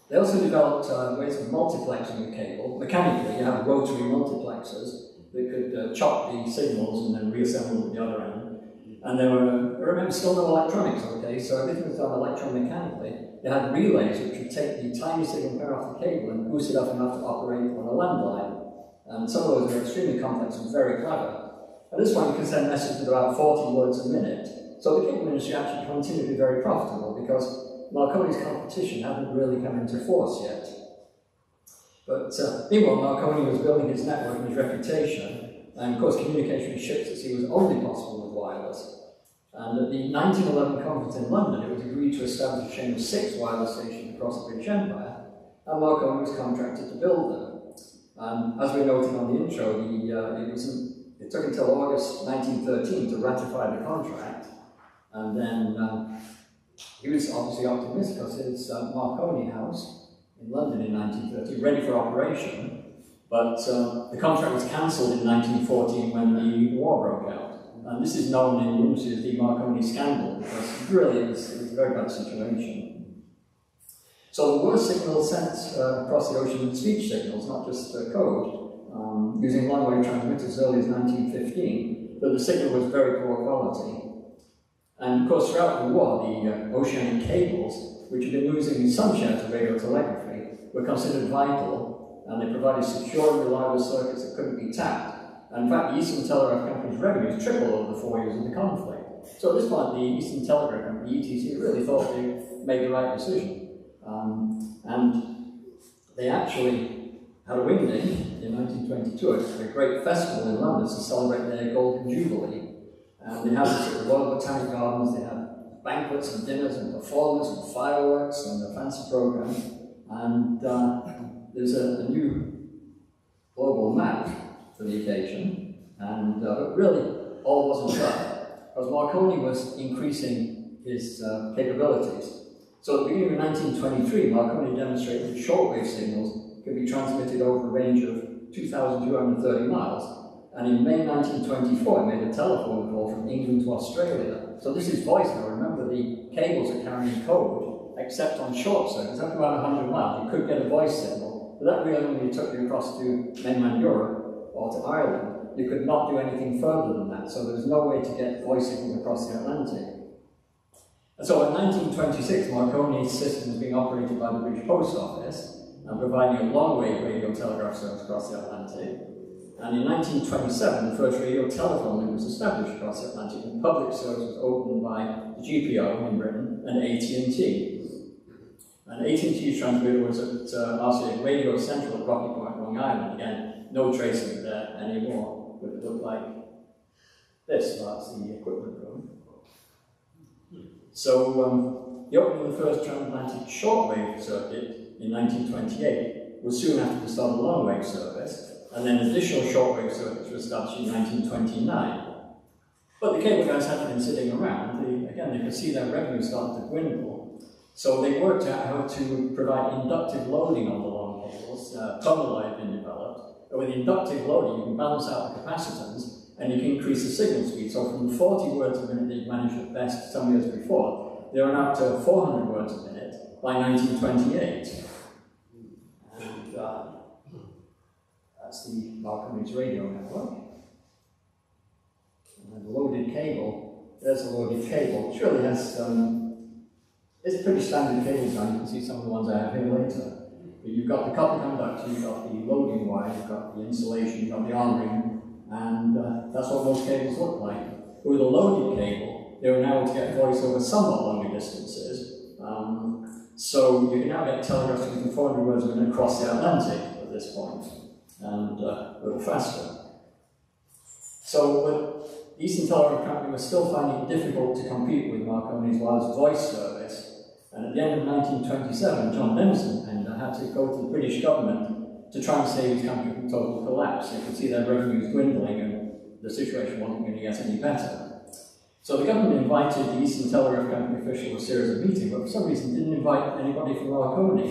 They also developed ways of multiplexing the cable. Mechanically, you have rotary multiplexers that could chop the signals and then reassemble at the other end. And there were, I remember, still no electronics, okay, so everything was done electromechanically. You had relays which would take the tiny signal pair off the cable and boost it up enough to operate on a landline. And some of those are extremely complex and very clever. At this point, you can send messages at about 40 words a minute. So the cable industry actually continued to be very profitable because Marconi's competition hadn't really come into force yet. But meanwhile, Marconi was building his network and his reputation, and of course communication with ships at sea was only possible with wireless. And at the 1911 conference in London, it was agreed to establish a chain of 6 wireless stations across the British Empire, and Marconi was contracted to build them. As we noted on the intro, it took until August 1913 to ratify the contract, and then he was obviously optimistic because his Marconi house in London in 1913 ready for operation, but the contract was cancelled in 1914 when the war broke out. And this is known in the industry as the Marconi scandal, because really it was a very bad situation. So the were signals sent across the ocean, speech signals, not just code, using long-wave transmitters as early as 1915, but the signal was very poor quality. And of course, throughout the war, the oceanic cables, which had been losing some share to radio telegraphy, were considered vital, and they provided secure and reliable circuits that couldn't be tapped. And in fact, the Eastern Telegraph Company's revenues tripled over the 4 years of the conflict. So at this point, the Eastern Telegraph Company, ETC, really thought they made the right decision. And they actually had a wingding in 1922 at a great festival in London to celebrate their Golden Jubilee. And they had this at the Royal Botanic Gardens. They had banquets and dinners and performers and fireworks and a fancy program. And there's a new global map for the occasion, and but really all wasn't that, because Marconi was increasing his capabilities. So at the beginning of 1923, Marconi demonstrated that shortwave signals could be transmitted over a range of 2,230 miles, and in May 1924 he made a telephone call from England to Australia. So this is voice now. Remember, the cables are carrying code, except on short circuits, up to about 100 miles, you could get a voice signal, but that really only took you across to mainland Europe or to Ireland. You could not do anything further than that, so there was no way to get voice signals across the Atlantic. And so in 1926, Marconi's system was being operated by the British Post Office and providing a long-wave radio telegraph service across the Atlantic. And in 1927, the first radio telephone link was established across the Atlantic, and public service was opened by the GPO in Britain and AT&T. And AT&T's transmitter was at RCA Radio Central at Rocky Point, Long Island. Again, no tracing of that anymore, but it looked like this. That's the equipment room. So the opening of the first transatlantic shortwave circuit in 1928 was soon after the start of the long-wave service, and then additional shortwave circuits were established in 1929. But the cable guys hadn't been sitting around. They could see their revenue starting to dwindle. So they worked out how to provide inductive loading on the long cables. Tunnel had been developed. And with inductive loading, you can balance out the capacitance and you can increase the signal speed. So from the 40 words a minute that you managed at best some years before, they were now to 400 words a minute by 1928. And that's the Marconi's radio network. and the loaded cable, there's a loaded cable, which really has, it's pretty standard cable design. You can see some of the ones I have here later. But you've got the copper conductor, you've got the loading wire, you've got the insulation, you've got the arm ring, and that's what most cables look like. But with a loaded cable, they were now able to get voice over somewhat longer distances. So you can now get telegraphs within 400 words a minute across the Atlantic at this point, and a little faster. So the Eastern Telegraph Company was still finding it difficult to compete with Marconi's wireless voice service, and at the end of 1927, John Denison Pender had to go to the British government to try and save his country from total collapse. You could see their revenues dwindling, and the situation wasn't going to get any better. So the government invited the Eastern Telegraph Company official to a series of meetings, but for some reason didn't invite anybody from Marconi.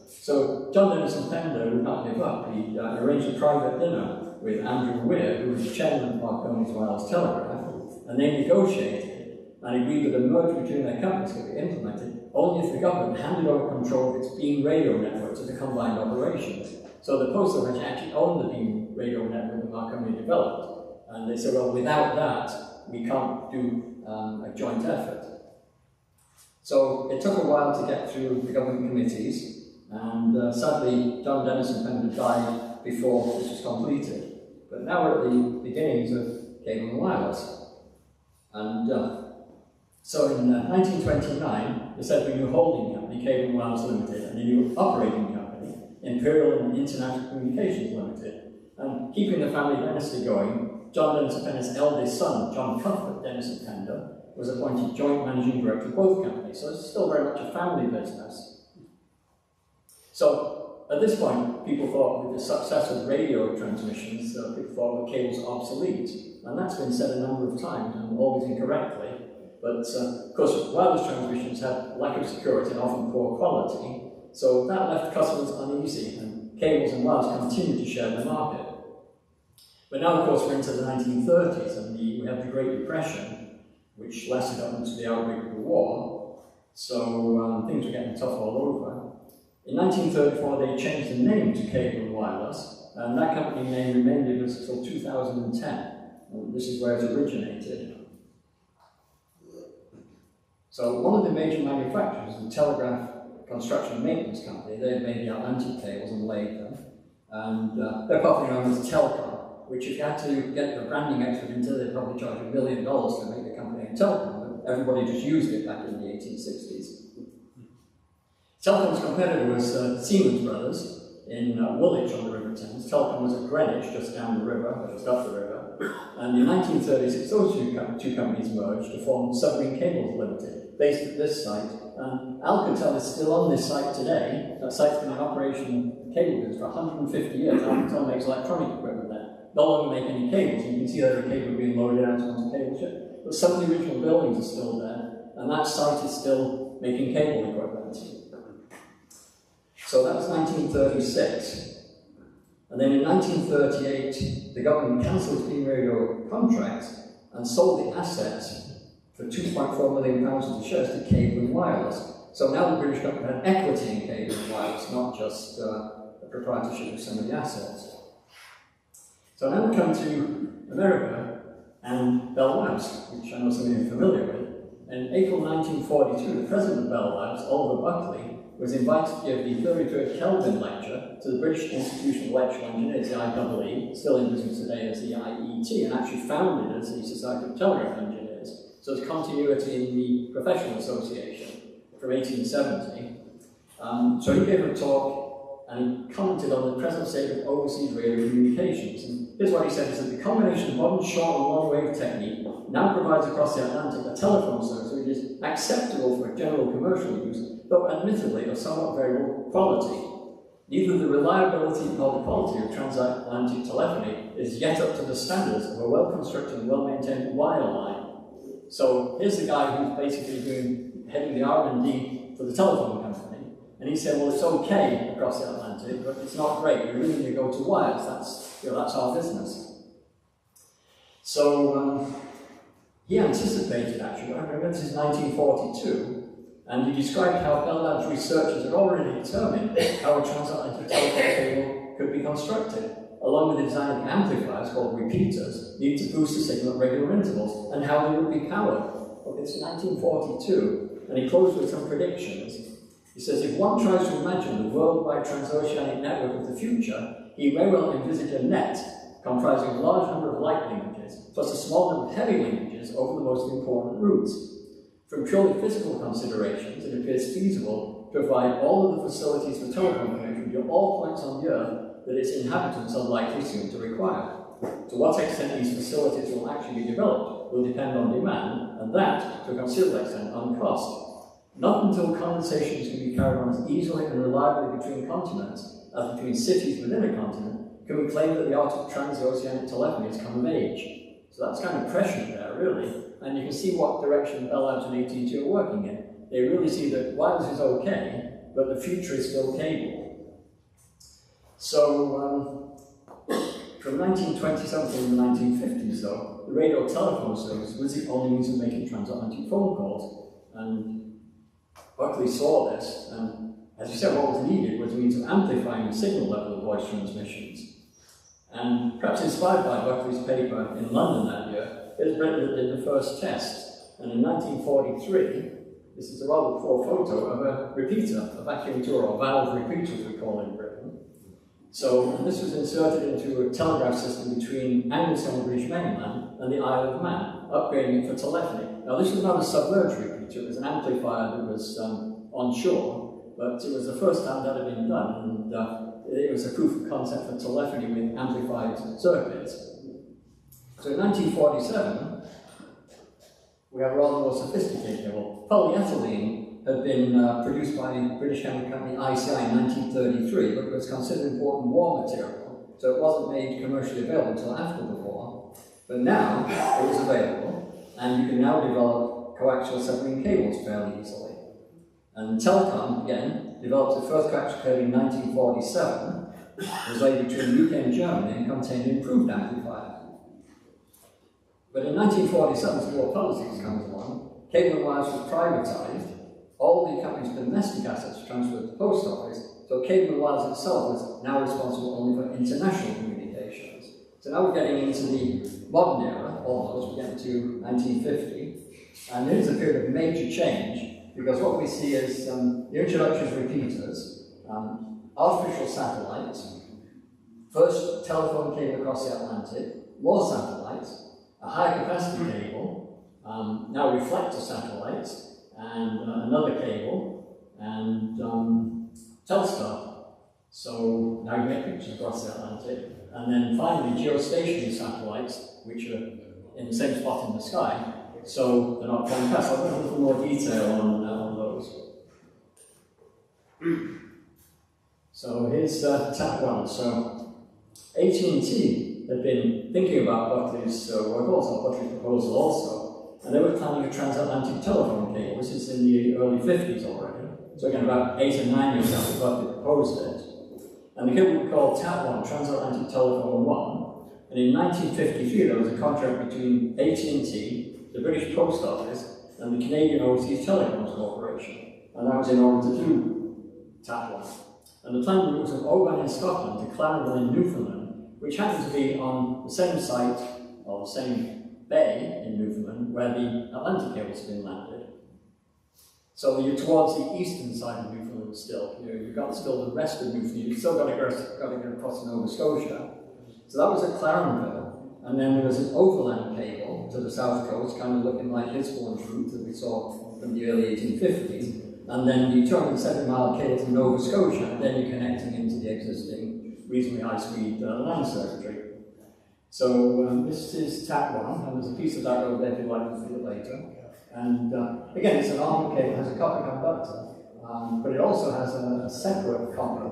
So John Denison Pender would not give up. He arranged a private dinner with Andrew Weir, who was the chairman of Marconi's wireless telegraph, and they negotiated and agreed that a merger between their companies could be implemented only if the government handed over control of its beam radio network to the combined operations. So the Postal Service actually owned the beam radio network that Marconi developed, and they said, well, without that, we can't do a joint effort. So it took a while to get through the government committees, and sadly, John Denison Pender died before this was completed. But now we're at the beginnings of cable and wireless. And so in 1929, they set up a new holding company, Cable and Wireless Limited, and a new operating company, Imperial and International Communications Limited. And keeping the family dynasty going, John Denison Pender's eldest son, John Cuthbert Denison Pender, was appointed joint managing director of both companies, so it's still very much a family business. So at this point, people thought with the success of radio transmissions, people thought the cables are obsolete, and that's been said a number of times, and always incorrectly. But of course, wireless transmissions had lack of security and often poor quality, so that left customers uneasy, and cables and wires continued to share the market. But now, of course, we're into the 1930s, and we have the Great Depression, which lasted up until the outbreak of the war, so things were getting tough all over. In 1934, they changed the name to Cable and Wireless, and that company name remained with us until 2010. And this is where it originated. So one of the major manufacturers, the Telegraph Construction Maintenance Company, they made the Atlantic cables and laid them, and they're popularly known as Telcom, which if you had to get the branding expert into, they'd probably charge $1 million to make the company a Telcom, but everybody just used it back in the 1860s. Telcom's competitor was Siemens Brothers in Woolwich on the River Thames. Telcom was at Greenwich, just down the river, just up the river. And in 1936, those two companies merged to form Submarine Cables Limited, based at this site. And Alcatel is still on this site today. That site's been in operation cable business for 150 years. Alcatel makes electronic equipment there. No longer make any cables. You can see there a cable being loaded out onto a cable ship. But some of the original buildings are still there, and that site is still making cable equipment. So that was 1936. And then in 1938, the government cancelled its beam radio contract and sold the assets for £2.4 million of the shares to Cable and Wireless. So now the British government had equity in Cable and Wireless, not just a proprietorship of some of the assets. So now we come to America and Bell Labs, which I know some of you are familiar with. In April 1942, the president of Bell Labs, Oliver Buckley, was invited to give the 33rd Kelvin lecture to the British Institution of Electrical Engineers, the IEE, still in business today as the IET, and actually founded as the Society of Telegraph Engineers. So there's continuity in the professional association from 1870. So he gave a talk and he commented on the present state of overseas radio communications. And here's what he said, is that the combination of modern short and long wave technique now provides across the Atlantic a telephone service which is acceptable for general commercial use, though admittedly of somewhat variable quality. Neither the reliability nor the quality of transatlantic telephony is yet up to the standards of a well-constructed and well-maintained wire line. So here's the guy who's basically heading the R&D for the telephone company, and he said, well, it's okay across the Atlantic, but it's not great. We really need to go to wires. That's our business. So he anticipated, actually, I remember this is 1942, and he described how Bell Labs researchers had already determined how a transatlantic telephone cable could be constructed. along with the design of the amplifiers, called repeaters, need to boost the signal at regular intervals, and how they would be powered. Well, it's 1942, and he closed with some predictions. He says, if one tries to imagine the worldwide transoceanic network of the future, he may well envisage a net comprising a large number of light linkages, plus a small number of heavy linkages over the most important routes. From purely physical considerations, it appears feasible to provide all of the facilities for telephone connection to all points on the Earth that its inhabitants are likely soon to require. To what extent these facilities will actually be developed will depend on demand, and that, to a considerable extent, on cost. Not until conversations can be carried on as easily and reliably between continents as between cities within a continent can we claim that the art of transoceanic telephony has come of age. So that's kind of prescient there, really. And you can see what direction Bell Labs and AT&T are working in. They really see that wireless is okay, but the future is still cable. So, from 1927 to the 1950s, though, the radio telephone service was the only means of making transatlantic phone calls. And Buckley saw this, and as you said, what was needed was a means of amplifying the signal level of voice transmissions. And perhaps inspired by Buckley's paper in London that year, it was Britain that did the first test. And in 1943, this is a rather poor photo of a repeater, a vacuum tour, or valve repeater as we call it in Britain. So this was inserted into a telegraph system between Anglesey on British mainland and the Isle of Man, upgrading it for telephony. Now this was not a submerged repeater, it was an amplifier that was on shore, but it was the first time that had been done, and it was a proof of concept for telephony with amplified circuits. So in 1947, we have a rather more sophisticated cable. Polyethylene had been produced by the British chemical company ICI in 1933, but it was considered important war material, so it wasn't made commercially available until after the war. But now it was available, and you can now develop coaxial submarine cables fairly easily. And Telecom, again, developed the first coaxial cable in 1947. It was laid between the UK and Germany and contained an improved amplifier. But in 1947, as war politics comes along, cable and wires was privatised. All the company's domestic assets were transferred to the post office, so cable and wires itself was now responsible only for international communications. So now we're getting into the modern era, almost, we're getting to 1950, and it is a period of major change, because what we see is the introduction of repeaters, artificial satellites, first telephone cable across the Atlantic, more satellites, a high capacity cable, now reflector satellites, and another cable, and Telstar. So now you get pictures across the Atlantic. And then finally geostationary satellites, which are in the same spot in the sky, so they're not flying past. I'll put a little more detail on those. So here's TAP 1. So AT&T had been thinking about Buckley's work also, Buckley's proposal also, and they were planning a transatlantic telephone cable. This is in the early 50s already. So again, about 8 or 9 years after Buckley proposed it. And the cable we called TAP 1, Transatlantic Telephone 1. And in 1953, there was a contract between AT&T, the British Post Office, and the Canadian Overseas Telecoms Corporation. And that was in order to do TAP 1. And the plan was from Oban in Scotland to Clarendon in Newfoundland, which happened to be on the same site, or the same bay in Newfoundland, where the Atlantic cables had been landed. So you're towards the eastern side of Newfoundland still. You've got still the rest of Newfoundland. You've still got to get across Nova Scotia. So that was at Clarendon. And then there was an overland cable to the south coast, kind of looking like Lisbon's route that we saw from the early 1850s. And then the 270-mile cable to Nova Scotia, and then you're connecting into the existing reasonably high-speed land circuitry. So this is TAP 1, and there's a piece of that over there if you'd like to see it later. And again, it's an armored cable, it has a copper conductor, but it also has a separate copper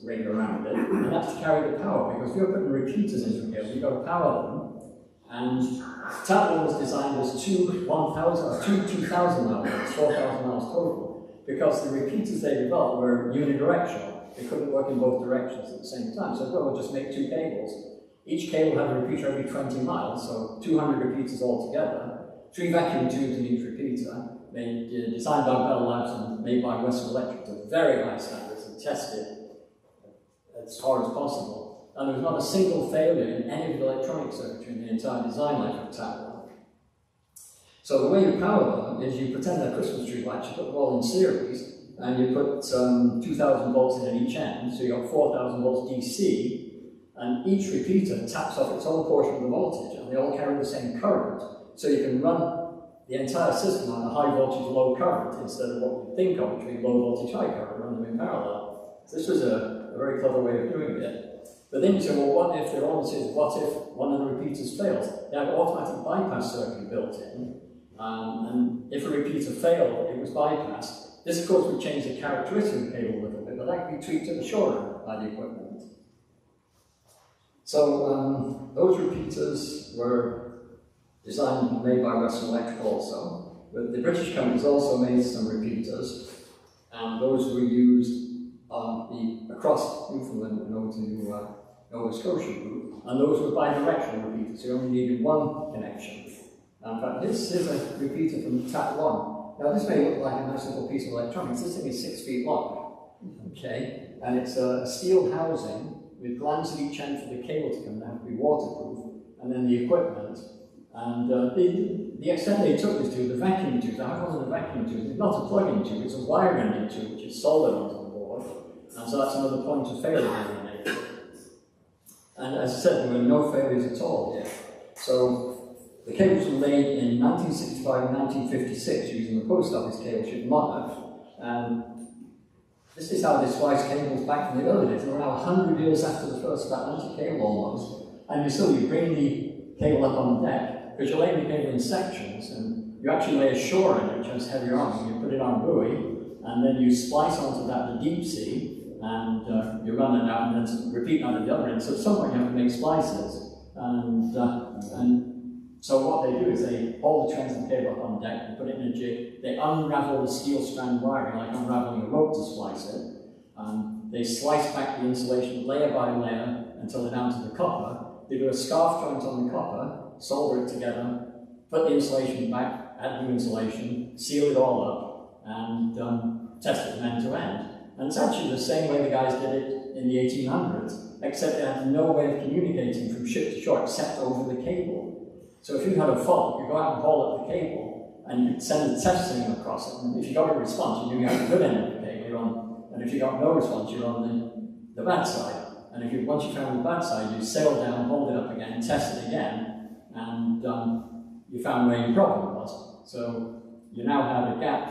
ring around it, and that's to carry the power, because if you're putting repeaters into a cable, you've got to power them. And TAP 1 was designed as two 2,000 mile cables, 4,000 miles total, because the repeaters they developed were unidirectional. They couldn't work in both directions at the same time, so we'll just make two cables. Each cable had a repeater every 20 miles, so 200 repeaters altogether. 3 vacuum tubes in each repeater, designed by Bell Labs and made by Western Electric to very high standards and tested as far as possible. and there was not a single failure in any of the electronic circuitry in the entire design life of Tap 1. So the way you power them is you pretend they're Christmas tree lights, you put them all in series, and you put 2,000 volts in at each end, so you've got 4,000 volts DC, and each repeater taps off its own portion of the voltage, and they all carry the same current, so you can run the entire system on a high voltage, low current, instead of what we think of between low voltage, high current, run them in parallel. So this was a very clever way of doing it. But then you say, well, what if there always is, what if one of the repeaters fails? They have an automatic bypass circuit built in, and if a repeater failed, it was bypassed. This, of course, would change the characteristic of the cable a little bit, but that could be tweaked at the short end by the equipment. So those repeaters were designed and made by Western Electric also, but the British companies also made some repeaters, and those were used across Newfoundland and over to Nova Scotia route, and those were bidirectional repeaters, so you only needed one connection. In fact, this is a repeater from Tap 1. Now this may look like a nice little piece of electronics. This thing is 6 feet long, okay? And it's a steel housing with glands at each end for the cable to come. They have to be waterproof, and then the equipment. And the extent they took this to, the vacuum tube. I have one of the vacuum tubes. It's not a plug-in tube, it's a wire-ending tube, which is soldered onto the board. And so that's another point of failure in it. And as I said, there were no failures at all here. So the cables were laid in 1965 and 1956 using the post office cable ship Monarch. And this is how they spliced cables back from the early days. We're now 100 years after the first Atlantic cable almost. And you bring the cable up on the deck, because you're laying the cable in sections, and you actually lay a shore in it, which has heavier arms. You put it on a buoy, and then you splice onto that the deep sea, and you run it down, and then repeat that at the other end. So at some point you have to make splices. And so what they do is they hold the trans of the cable up on deck and put it in a jig. They unravel the steel strand wiring, like unraveling a rope to splice it. They slice back the insulation layer by layer until they're down to the copper. They do a scarf joint on the copper, solder it together, put the insulation back, add new insulation, seal it all up, and test it from end to end. And it's actually the same way the guys did it in the 1800s, except they had no way of communicating from ship to shore except over the cable. So if you had a fault, you go out and haul up the cable, and you send a test signal across it, and if you got a response, you knew you had the good end of the cable, you're on, and if you got no response, you're on the bad side. And once you found the bad side, you sail down, hold it up again, test it again, and you found where your problem was. So you now have a gap.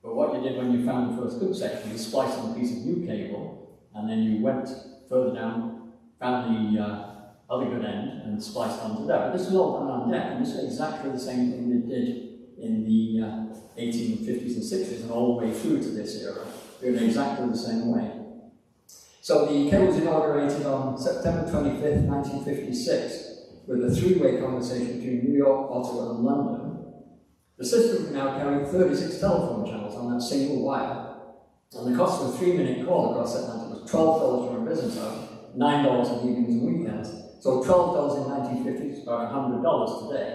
But what you did when you found the first good section, you spliced on a piece of new cable, and then you went further down, found the other good end, and spliced onto that. But this was all done on deck, and this was exactly the same thing they did in the 1850s and 60s, and all the way through to this era, doing it exactly the same way. So the cable was inaugurated on September 25th, 1956, with a three-way conversation between New York, Ottawa, and London. The system can now carry 36 telephone channels on that single wire, and the cost of a 3-minute call across Atlantic was $12 from a business hour, $9 on evenings and weekends. So $12 in 1950 is about $100 today.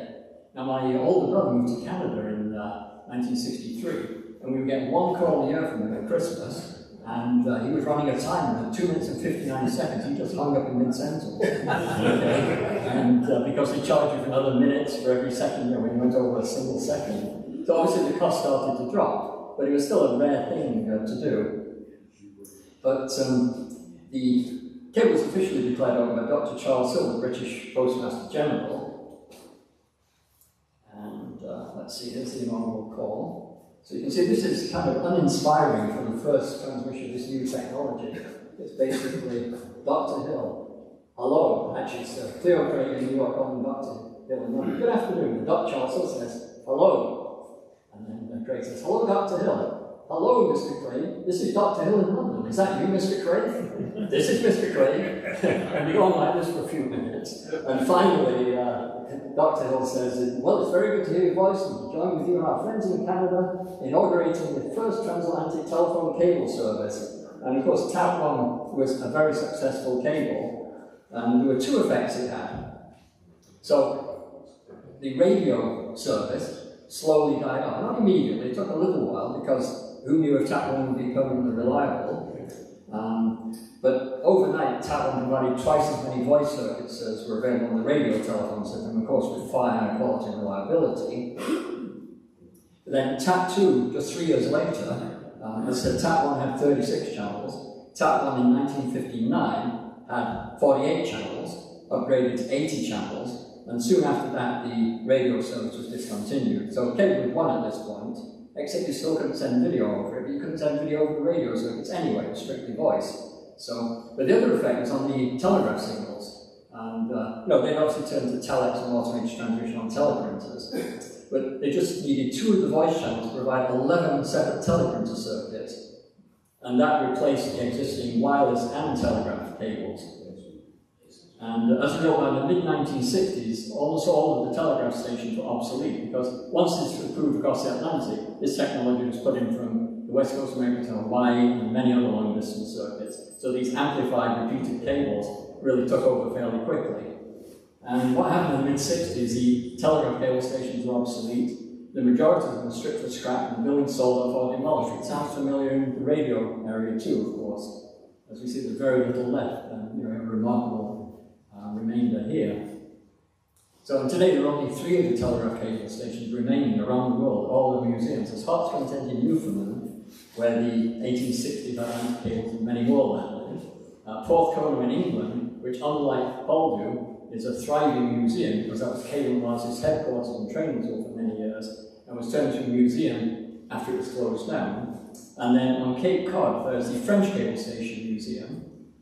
Now my older brother moved to Canada in 1963, and we would get one call a year from him at Christmas. And he was running a timer at 2 minutes and 59 seconds. He just hung up in mid-sentence. Okay? And because they charged you for another minute for every second, when you went over a single second. So obviously the cost started to drop, but it was still a rare thing to do. But the cable was officially declared over by Dr. Charles Hill, the British Postmaster General. And let's see, here's the inaugural call. So you can see this is kind of uninspiring for the first transmission of this new technology. It's basically Dr. Hill. Hello, actually it's Theo Craig in New York calling Dr. Hill in London. Good afternoon. And Dr. Charles Hill says, hello. And then Craig says, hello, Dr. Hill. Hello, Mr. Craig. This is Dr. Hill in London. Is that you, Mr. Craig? This is Mr. Craig. And you go on like this for a few minutes. And finally, Dr. Hill says, well, it's very good to hear your voice and to join with you and our friends in Canada inaugurating the first transatlantic telephone cable service. And of course, Tap 1 was a very successful cable, and there were two effects it had. So, the radio service slowly died off, not immediately, it took a little while because who knew if Tap 1 would be permanently reliable. But overnight, TAP provided twice as many voice circuits as were available on the radio telephone system, of course with far higher quality and reliability. But then TAP 2, just 3 years later, as I said, TAP 1 had 36 channels. TAP 1 in 1959 had 48 channels, upgraded to 80 channels, and soon after that the radio service was discontinued. So cable was 1 at this point, except you still couldn't send video over it, but you couldn't send video over the radio circuits anyway, it was strictly voice. So, but the other effect was on the telegraph signals. And they'd obviously turned to telex and automated transmission on teleprinters, but they just needed 2 of the voice channels to provide 11 separate teleprinter circuits. And that replaced the existing wireless and telegraph cables. And as a result, by the mid-1960s, almost all of the telegraph stations were obsolete because once this was approved across the Atlantic, this technology was put in from the West Coast of America to Hawaii and many other long-distance circuits. So these amplified, repeated cables really took over fairly quickly. And what happened in the mid-60s, the telegraph cable stations were obsolete. The majority of them were stripped for scrap and buildings sold off or demolished. It sounds familiar in the radio area too, of course. As we see, there's very little left, and a remarkable remainder here. So today there are only 3 of the telegraph cable stations remaining around the world, all the museums. There's Hearts Content in Newfoundland, where the 1860 Atlantic cables and many more landed. Porthcurno in England, which unlike Poldhu, is a thriving museum because that was Cable & Wireless's headquarters and training tool for many years, and was turned into a museum after it was closed down. And then on Cape Cod, there's the French Cable Station Museum,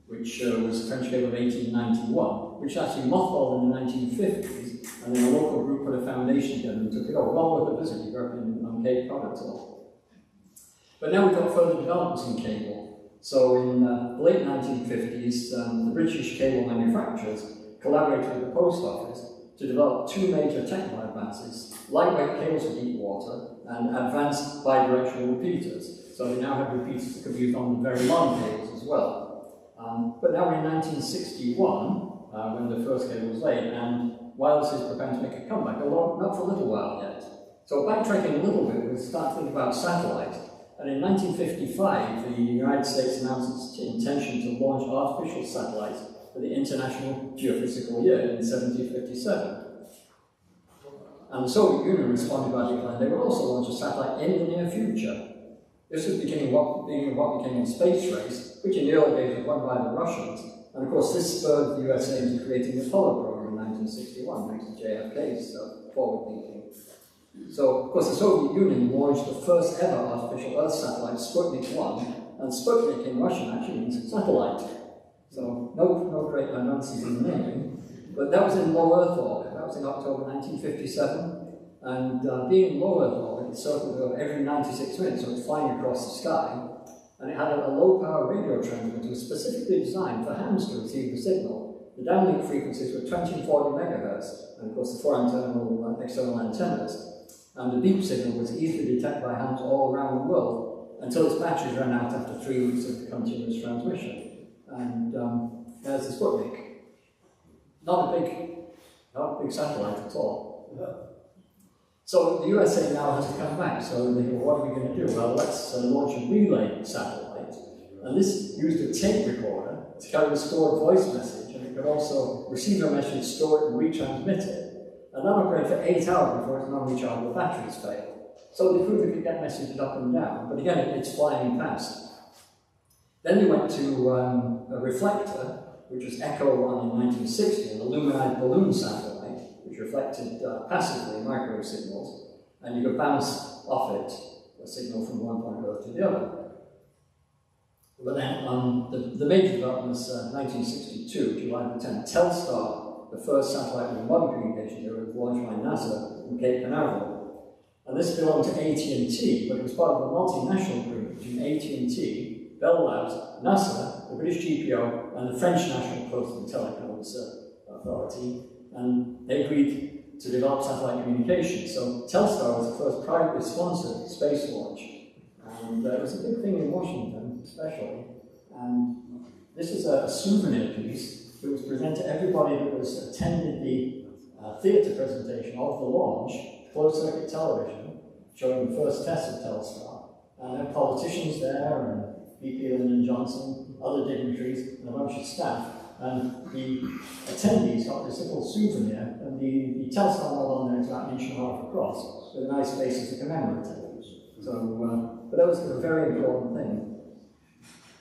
which was French cable of 1891, which actually mothballed in the 1950s, and then a local group put a foundation together and took it over, well worth a visit if you're up on Cape Cod at all. But now we've got further developments in cable. So in the late 1950s, the British cable manufacturers collaborated with the Post Office to develop 2 major technical advances: lightweight cables for deep water and advanced bidirectional repeaters. So they now have repeaters that can be used on very long cables as well. But now we're in 1961, when the first cable was laid, and wireless is preparing to make a comeback, although not for a little while yet. So backtracking a little bit, we start thinking about satellite. And in 1955, the United States announced its intention to launch artificial satellites for the International Geophysical Year in 1757. And the Soviet Union responded by declaring they would also launch a satellite in the near future. This was beginning what became a space race, which in the early days was won by the Russians. And of course, this spurred the USA into creating the Apollo program in 1961, thanks to JFK's forward thinking. So, of course, the Soviet Union launched the first ever artificial Earth satellite, Sputnik 1, and Sputnik in Russian actually means satellite. So, no great advances in the naming. But that was in low Earth orbit. That was in October 1957. And being in low Earth orbit, it circled every 96 minutes, so it's flying across the sky. And it had a low-power radio transmitter specifically designed for hams to receive the signal. The downlink frequencies were 20 and 40 megahertz, and of course the 4 external antennas. And the beep signal was easily detected by hams all around the world until its batteries ran out after 3 weeks of continuous transmission. And there's the Sputnik. Not a big satellite at all. So the USA now has to come back, so they go, what are we going to do? Well, let's launch a relay satellite. And this used a tape recorder to carry a stored voice message, and it could also receive a message, store it, and retransmit it. And that operated for 8 hours before its non-rechargeable batteries failed. So they proved it could get messages up and down, but again, it's flying past. Then they went to a reflector, which was Echo 1 in 1960, an illuminated balloon satellite, which reflected passively microwave signals, and you could bounce off it a signal from one point of Earth to the other. But then the major development was 1962, July the 10th, Telstar, the first satellite with modern communications era, was launched by NASA from Cape Canaveral. And this belonged to AT&T, but it was part of a multinational agreement between AT&T, Bell Labs, NASA, the British GPO, and the French National Post and Telecoms Authority, and they agreed to develop satellite communications. So Telstar was the first privately sponsored space launch, and it was a big thing in Washington, especially. And this is a souvenir piece that was presented to everybody that was attended the theatre presentation of the launch, closed-circuit television, showing the first test of Telstar. And there were politicians there, and VP Lyndon Johnson, other dignitaries, and a bunch of staff. And the attendees got this little souvenir, and the Telstar model on there is about 1.5 inches across, with a nice face as a commemorative. So, but that was a very important thing.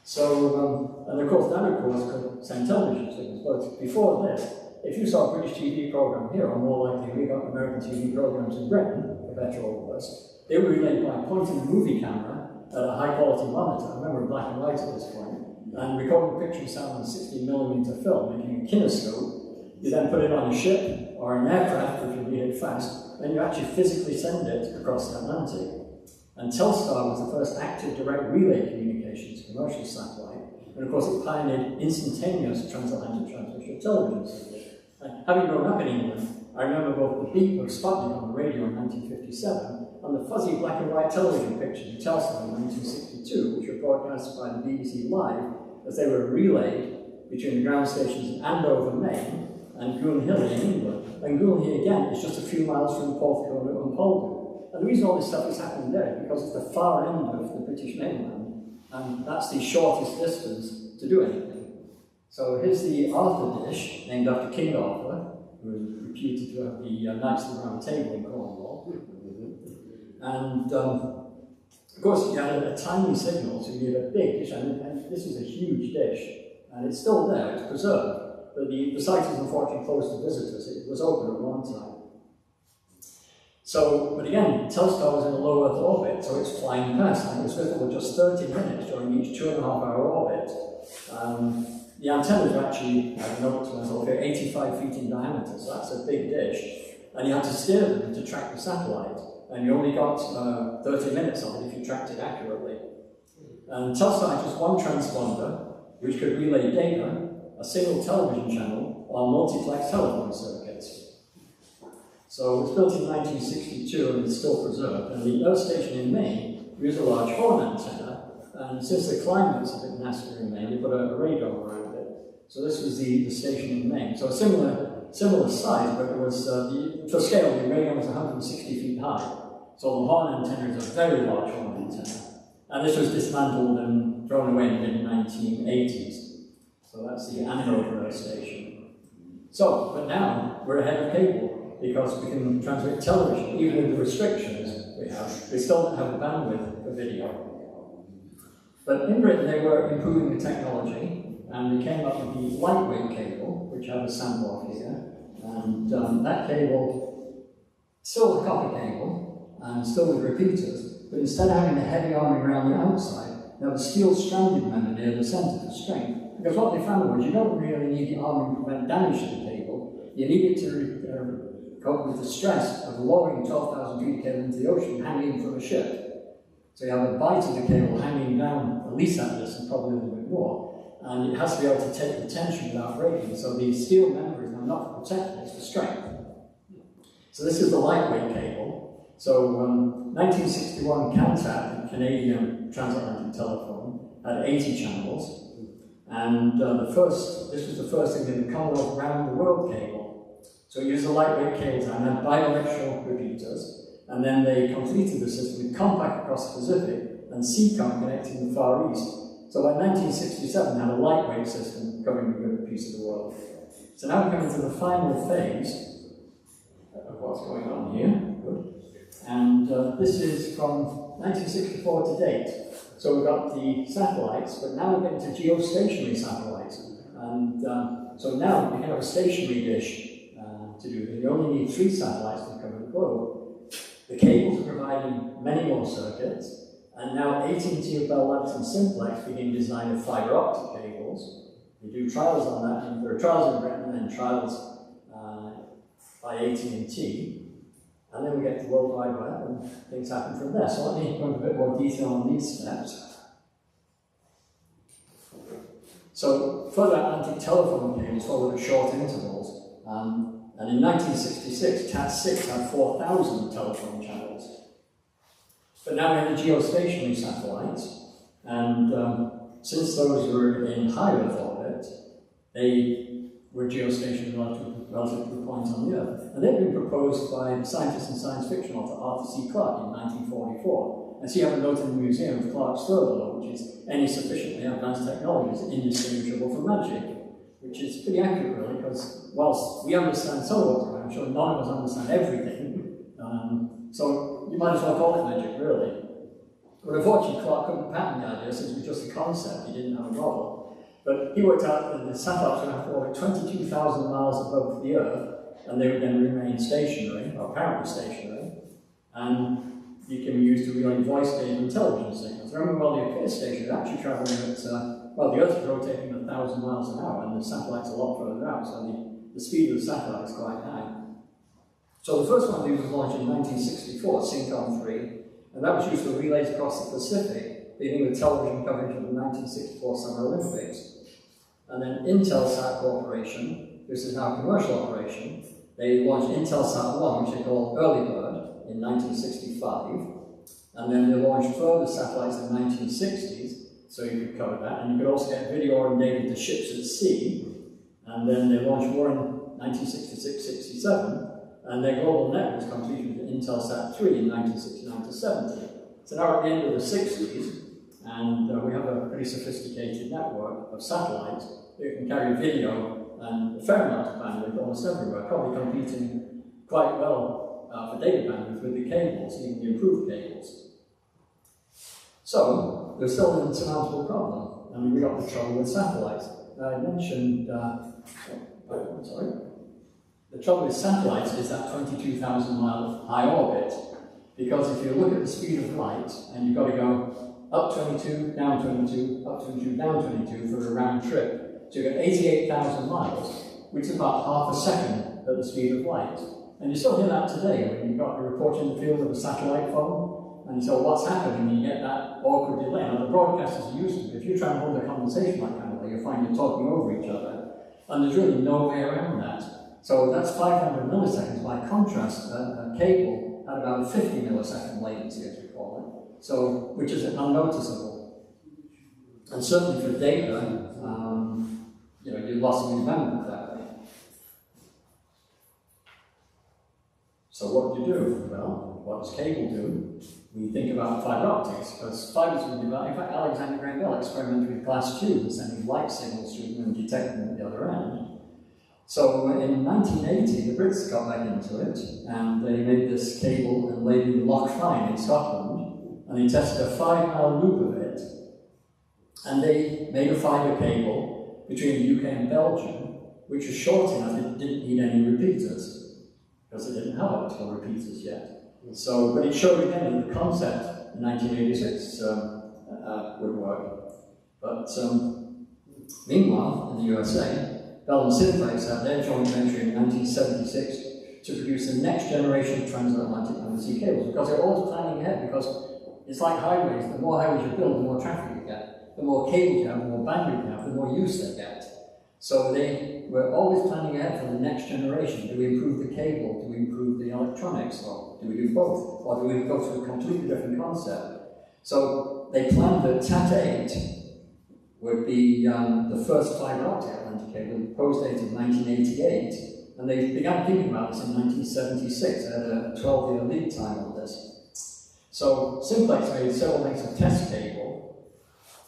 So, and of course, that of course could send television signals. But before this, if you saw a British TV program here, or more likely we got American TV programs in Britain, for better or worse, they were relayed by pointing a movie camera at a high quality monitor, I remember black and white at this point, and recording picture and sound on 16mm film, making a kinescope. You then put it on a ship or an aircraft if you read it fast, and you actually physically send it across the Atlantic. And Telstar was the first active direct relay communications commercial satellite, and of course it pioneered instantaneous transatlantic transmission of television signals. And having grown up in England, I remember both the beep of Sputnik on the radio in 1957 and the fuzzy black and white television pictures of Telstar in 1962, which were broadcast by the BBC Live as they were relayed between the ground stations in Andover, Maine, and Goonhilly in England. And Goonhilly, again, is just a few miles from Porthcurno and Poldhu. And the reason all this stuff is happening there is because it's the far end of the British mainland, and that's the shortest distance to do anything. So here's the Arthur dish, named after King Arthur, who was reputed to have the Knights of the Round Table in Cornwall. And of course, you had a tiny signal, so you need a big dish, and this is a huge dish, and it's still there, it's preserved, but the site is unfortunately closed to visitors. It was open at one time. So, but again, Telstar was in a low Earth orbit, so it's flying past, and it was visible just 30 minutes during each 2.5-hour orbit. The antennas are actually, I note to myself here, 85 feet in diameter, so that's a big dish. And you had to steer them to track the satellite, and you only got 30 minutes of it if you tracked it accurately. And Telstar had just one transponder, which could relay data, a single television channel, or multiplex telephone circuits. So it was built in 1962 and it's still preserved. And the Earth station in Maine used a large horn antenna, and since the climate's a bit nastier in Maine, they put a radar around it. So this was the station in Maine. So a similar size, but it was, for scale, the radar was 160 feet high. So the horn antenna is a very large horn antenna. And this was dismantled and thrown away in the mid-1980s. So that's the Andover Earth station. So, but now we're ahead of cable, because we can transmit television, even with the restrictions we have. We still don't have the bandwidth for video. But in Britain, they were improving the technology, and they came up with the lightweight cable, which I have a sample of here. And that cable, still a copper cable, and still with repeaters, but instead of having the heavy arming around the outside, they have a steel stranded member near the centre for strength. Because what they found was you don't really need the arming to prevent damage to the cable, you need it to cope with the stress of lowering 12,000 feet of cable into the ocean hanging from a ship. So you have a bite of the cable hanging down at least that distance, probably a little bit more, and it has to be able to take the tension without breaking. So the steel member is now not for protection, it's for strength. So this is the lightweight cable. So 1961 Cantab, the Canadian transatlantic telephone, had 80 channels, and this was the first thing in the Commonwealth round the world cable. So we used a lightweight cable and had bidirectional repeaters, and then they completed the system with compact across the Pacific and CCOM connecting the Far East. So by 1967, we had a lightweight system covering a good piece of the world. So now we're coming to the final phase of what's going on here. Good. And this is from 1964 to date. So we've got the satellites, but now we're getting to geostationary satellites. And so now we can have a stationary dish to do this. You only need 3 satellites to cover the globe. The cables are providing many more circuits, and now AT&T, Bell Labs and Simplex begin design of fiber optic cables. They do trials on that, and there are trials in Britain and then trials by AT&T, and then we get to the World Wide Web and things happen from there. So let me go into a bit more detail on these steps. So further Atlantic telephone cables followed at short intervals. And in 1966, TAT6 had 4,000 telephone channels. But now we have the geostationary satellites, and since those were in high Earth orbit, they were geostationary relative to the point on the Earth. And they've been proposed by the scientist and science fiction author Arthur C. Clarke in 1944. as you have a note in the Museum of Clark's third law, which is any sufficiently advanced technology is indistinguishable from magic, which is pretty accurate really, because whilst we understand some of what's going on, I'm sure none of us understand everything. So you might as well call it magic, really. But unfortunately, Clark couldn't patent the idea since it was just a concept, he didn't have a model. But he worked out that the satellites would have to orbit 22,000 miles above the Earth, and they would then remain stationary, or apparently stationary, and you can be used to relay voice, data, and television signals. Remember, while they appear stationary, they're actually traveling at, well, the Earth is rotating at 1,000 miles an hour, and the satellite's a lot further out, so the speed of the satellite is quite high. So the first one was launched in 1964, Syncom 3, and that was used for relays across the Pacific, leading with television coverage of the 1964 Summer Olympics. And then Intelsat Corporation, this is now a commercial operation, they launched Intelsat 1, which they called Early Bird, in 1965. And then they launched further satellites in the 1960s, so you could cover that. And you could also get video and data to ships at sea. And then they launched more in 1966-67. And their global network was completed with Intelsat 3 in 1969-70. So now we're at the end of the 60s, and we have a pretty sophisticated network of satellites that can carry video and a fair amount of bandwidth almost everywhere, probably competing quite well for data bandwidth with the cables, even the improved cables. So, there's still an insurmountable problem. I mean, we got the trouble with satellites. I mentioned, sorry. The trouble with satellites is that 22,000 mile high orbit, because if you look at the speed of light, and you've got to go up 22, down 22, up 22, down 22 for a round trip, so you get 88,000 miles, which is about half a second at the speed of light. And you still hear that today when you've got a report in the field with a satellite phone, and you say, well, what's happening? And you get that awkward delay. Now, the broadcasters are used to it. If you try and hold a conversation like that, you'll find you're talking over each other, and there's really no way around that. So that's 500 milliseconds. By contrast, a cable had about a 50 millisecond latency, as we call it, so which is unnoticeable. And certainly for data, you know, you lost some bandwidth that way. So what do you do? Well, what does cable do? We think about fiber optics, because fibers were developed. In fact, Alexander Graham Bell experimented with glass tubes, sending light signals through them and detecting them at the other end. So in 1980, the Brits got back into it, and they made this cable and laid it in Loch Fyne in Scotland, and they tested a 5-mile loop of it, and they made a fibre cable between the UK and Belgium, which was short enough it didn't need any repeaters, because they didn't have optical repeaters yet. So, but it showed again that the concept in 1986 would work. But meanwhile, in the USA, Bell and Simplex had their joint venture in 1976 to produce the next generation of transatlantic undersea cables, because they're always planning ahead, because it's like highways. The more highways you build, the more traffic you get. The more cables you have, the more bandwidth you have, the more use they get. So they were always planning ahead for the next generation. Do we improve the cable? Do we improve the electronics? Or do we do both? Or do we go to a completely different concept? So they planned that TAT-8 would be the first fibre optic Atlantic cable, proposed date of 1988, and they began thinking about this in 1976. They had a 12-year lead time on this. So Simplex made several lengths of test cable,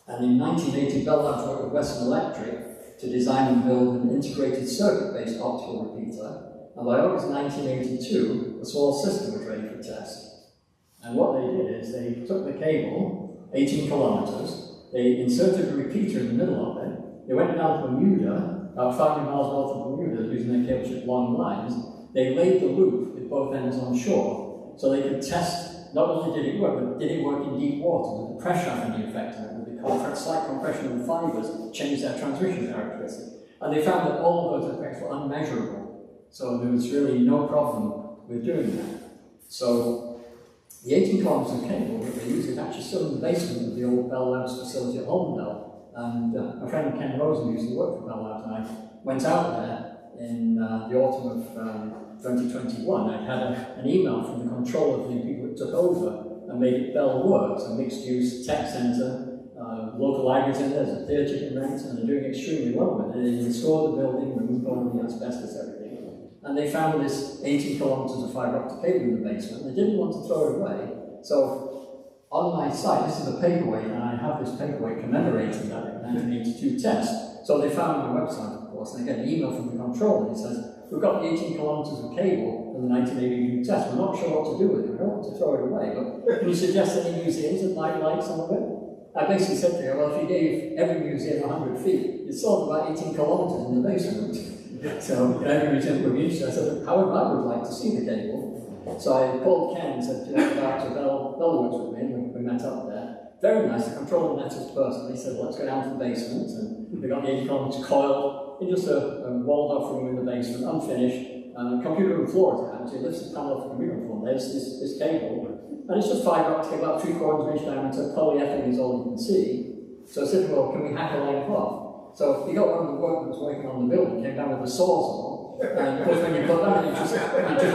and in 1980 Bell Labs worked with Western Electric to design and build an integrated circuit-based optical repeater, and by August 1982, the small system was ready for test. And what they did is they took the cable, 18 kilometers, they inserted a repeater in the middle of it, they went down to Bermuda, about 500 miles north of Bermuda, using their cable ship long lines. They laid the loop with both ends on shore, so they could test not only did it work, but did it work in deep water? Did the pressure have any effect on it? Would the slight compression of the fibers change their transmission characteristics? And they found that all of those effects were unmeasurable, so there was really no problem with doing that. So the 18 kilometers of cable that they used is actually still in the basement of the old Bell Labs facility at Holmdel. And my friend Ken Rosen used to work for Bell Labs, and I went out there in the autumn of 2021. I had an email from the controller of the people that took over and made it Bell Works, a mixed-use tech centre, local libraries in there, there's a theatre in rent, and they're doing extremely well with it. They restored the building, removed all of the asbestos, everything. And they found this 18 kilometres of fibre optic cable in the basement, and they didn't want to throw it away. So on my site, this is a paperweight, and I have this paperweight commemorating that 1982 test. So they found my website, of course, and I get an email from the controller. It says, we've got the 18 kilometers of cable from the 1982 test. We're not sure what to do with it. We don't want to throw it away, but can you suggest any museums that might like some of it? I basically said to her, well, if you gave every museum 100 feet, you'd still have about 18 kilometers in the basement. So every museum would be interested. I said, however, I would like to see the cable. So I called Ken and said, do you want to go out to Bellwoods with me? And we met up there. Very nice. The controller met us personally. He said, well, let's go down to the basement. And we got the 80 kilometers coiled in just a walled off room in the basement, unfinished. Computer room floor at the time. So he lifts the panel off the computer room floor. There's this cable. And it's just fibre optic, about 3/4 of an inch diameter. Polyethylene is all you can see. So I said, well, can we hack a length off? So he got one of the workmen working on the building, came down with a sawzall. And of course, when you put that in, it just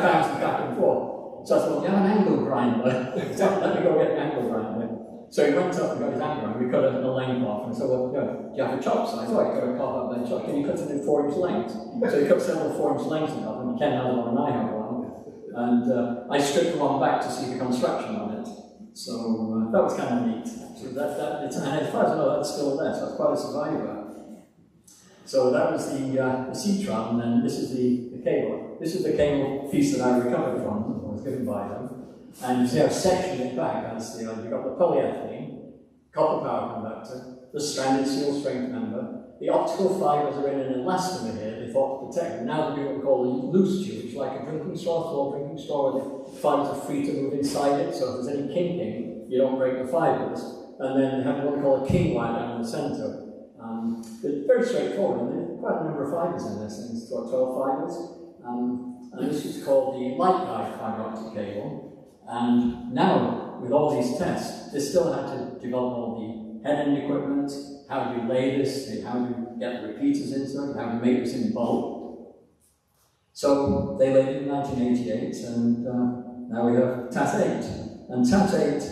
bounces back and forth. So I thought, you have an angle grinder. So let me go get an angle grinder. So he went up and got his angle grinder. We cut a length off. And I said, well, do you have a chop size? Oh, you've got to carve out that chop. Can you cut it in 4-inch lengths? So he cut several 4-inch lengths of them. Ken has one and I have one. And I stripped one back to see the construction on it. So that was kind of neat. So and as far as I know, that's still there. So it's quite a survivor. So that was the sea trap, and then this is the cable. This is the cable piece that I recovered from, or was given by them. And you see I've sectioned it back. That's you've got the polyethylene, copper power conductor, the stranded seal strength member. The optical fibres are in an elastomer here, they thought to protect them. Now they do what we call a loose tube, which is like a drinking straw, full drinking straw, where the fibres are free to move inside it, so if there's any kinking, you don't break the fibres. And then they have what we call a king wire down in the centre. It's very straightforward, and there's quite a number of fibres in this thing, it's got 12 fibres. And this is called the light guide fibre optic cable. And now, with all these tests, they still had to develop all the head-end equipment, how do you lay this, how do you get the repeaters into it, how do you make this in bulk. So they laid it in 1988, and now we have TAT8. And TAT8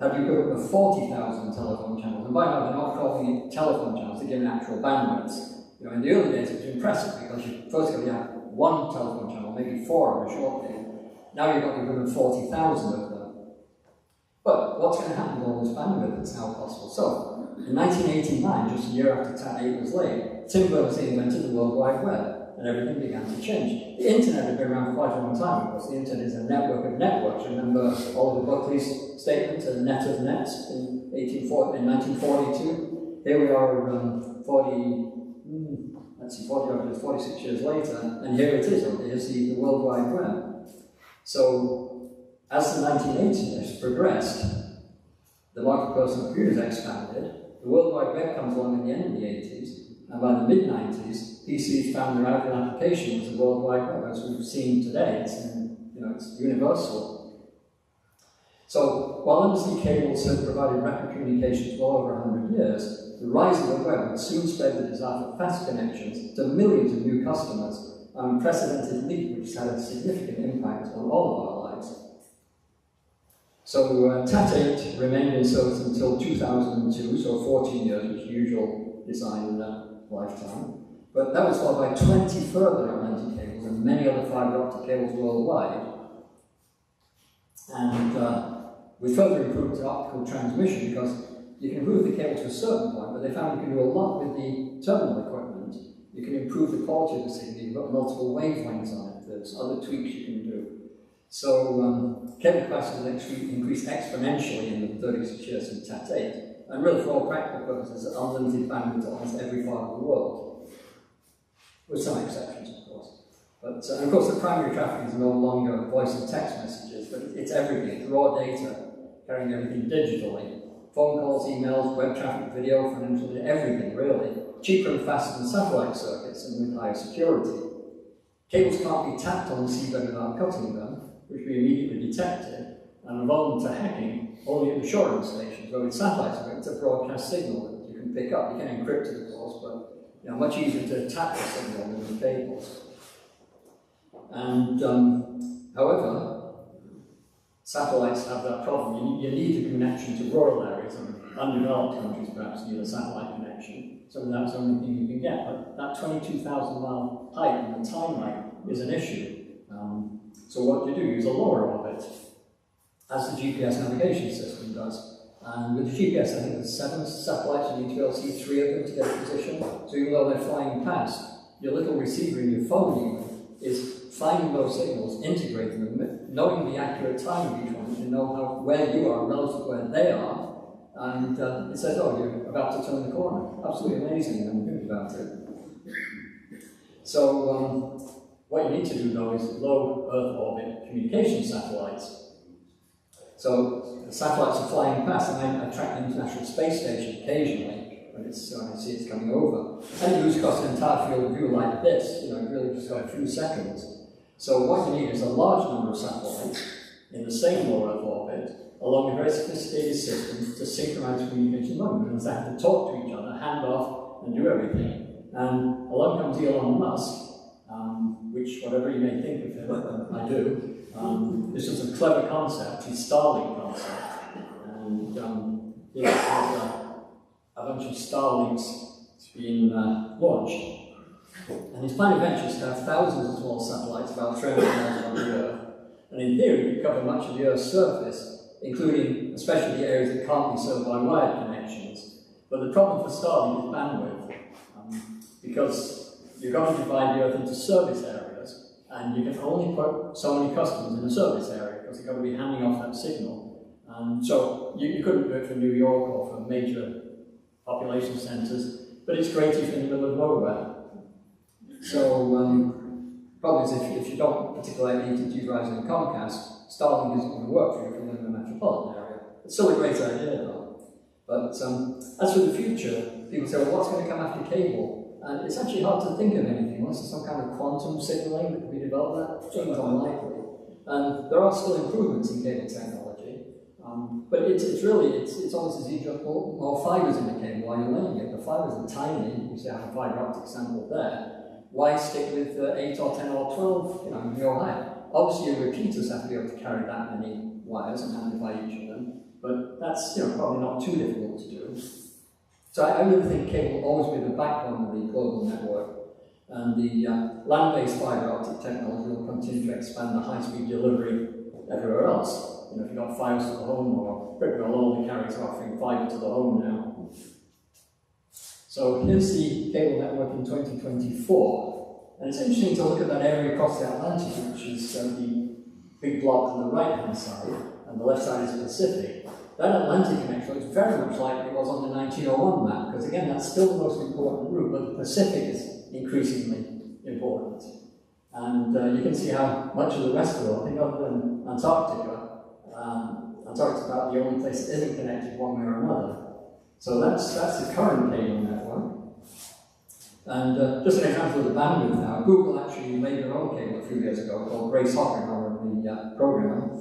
had you go up to 40,000 telephone channels, and by now they're not calling it telephone channels, they're giving actual bandwidths. You know, in the early days it was impressive because you first you have one telephone channel, maybe 4 on a short day. Now you've got the equivalent of 40,000 of them. But what's going to happen with all this bandwidth that's now possible? So, in 1989, just a year after TAT8 was laid, Tim Berners-Lee invented the World Wide Web, and everything began to change. The internet had been around for quite a long time, of course. The internet is a network of networks. Remember Oliver Buckley's statement, a net of nets, in 1942. Here we are 46 years later, and here it is. Here's the World Wide Web. So, as the 1980s progressed, the market for personal computers expanded, the World Wide Web comes along at the end of the 80s, and by the mid-90s, PCs found their ideal application was the World Wide Web, as we've seen today. It's universal. So, while undersea cables have provided rapid communications for over 100 years, the rise of the web would soon spread the desire for fast connections to millions of new customers, an unprecedented leap which has had a significant impact on all of our lives. So TAT8 remained in service until 2002, so 14 years, which is the usual design in that lifetime. But that was followed by 20 further Atlantic cables and many other fibre optic cables worldwide. And we further improved the optical transmission because you can improve the cable to a certain point, but they found you can do a lot with the terminal equipment. You can improve the quality of the signal, you've got multiple wavelengths on it, there's other tweaks you can do. So cable capacity has increased exponentially in the 36 years since TAT8, and really for all practical purposes, unlimited bandwidth to almost every part of the world, with some exceptions, of course. But and of course, the primary traffic is no longer voice and text messages, but it's everything. It's raw data, carrying everything digitally. Phone calls, emails, web traffic, video, financial data, everything really. Cheaper and faster than satellite circuits and with higher security. Cables can't be tapped on the seabed without cutting them, which we immediately detected, and evolved to hacking only at the shoring stations, where with satellites it's a broadcast signal that you can pick up. You can encrypt it, of course, but much easier to tap the signal than the cables. And however, satellites have that problem. You need a connection to rural areas, and undeveloped countries perhaps need a satellite connection. So that's the only thing you can get. But that 22,000-mile height and the time lag is an issue. So what do? Use a lower orbit, as the GPS navigation system does. And with the GPS, I think there's 7 satellites, you need to be able to see 3 of them to get a position. So even though they're flying past, your little receiver in your phone even is finding those signals, integrating them, knowing the accurate time of each one, to know where you are relative to where they are, and it says, oh, you're about to turn the corner. Absolutely amazing when you think about it. So what you need to do though is low Earth orbit communication satellites. So the satellites are flying past, and I track the International Space Station occasionally when I see it's coming over. And you lose across an entire field of view like this, you know, you really just got a few seconds. So what you need is a large number of satellites in the same low Earth orbit along a very sophisticated system to synchronize communication among them. They have to talk to each other, hand off, and do everything. And along comes Elon Musk, which, whatever you may think of him, I do. This is a clever concept, his Starlink concept. And he has a bunch of Starlinks being launched. And his plan eventually is to have thousands of small satellites, about 300 miles around the Earth. And in theory, you cover much of the Earth's surface, including especially the areas that can't be served by wired connections. But the problem for Starlink is bandwidth, because you're going to divide the Earth into service areas, and you can only put so many customers in a service area, because they're going to be handing off that signal. So you couldn't do it for New York or for major population centres, but it's great if you're in the middle of nowhere. So, problem is if you don't particularly like AT&T, Verizon and Comcast, Starlink isn't going to work for you if you live in a metropolitan area. It's still a great idea though. But as for the future, people say, well, what's going to come after cable? And it's actually hard to think of anything unless there's some kind of quantum signaling that can be developed. That seems unlikely. And there are still improvements in cable technology. But it's almost as easy to put more fibres in the cable while you're laying it. The fibres are tiny. You see I have a fibre optic sample there. Why stick with 8 or 10 or 12, in your height? Obviously, your repeaters have to be able to carry that many wires and amplify each of them, but that's probably not too difficult to do. So I really think cable will always be the backbone of the global network, and the land-based fibre optic technology will continue to expand the high-speed delivery everywhere else. If you've got fibres to the home, or pretty well all the carriers are offering fibre to the home now. So here's the cable network in 2024, and it's interesting to look at that area across the Atlantic, which is the big block on the right-hand side, and the left side is Pacific. That Atlantic connection looks very much like it was on the 1901 map, because again, that's still the most important route, but the Pacific is increasingly important. And you can see how much of the rest of the world, I think other than Antarctica, Antarctica is about the only place that isn't connected one way or another. So that's the current cable network. And just an example of the bandwidth now, Google actually made their own cable a few years ago called Grace Hopper, the programmer,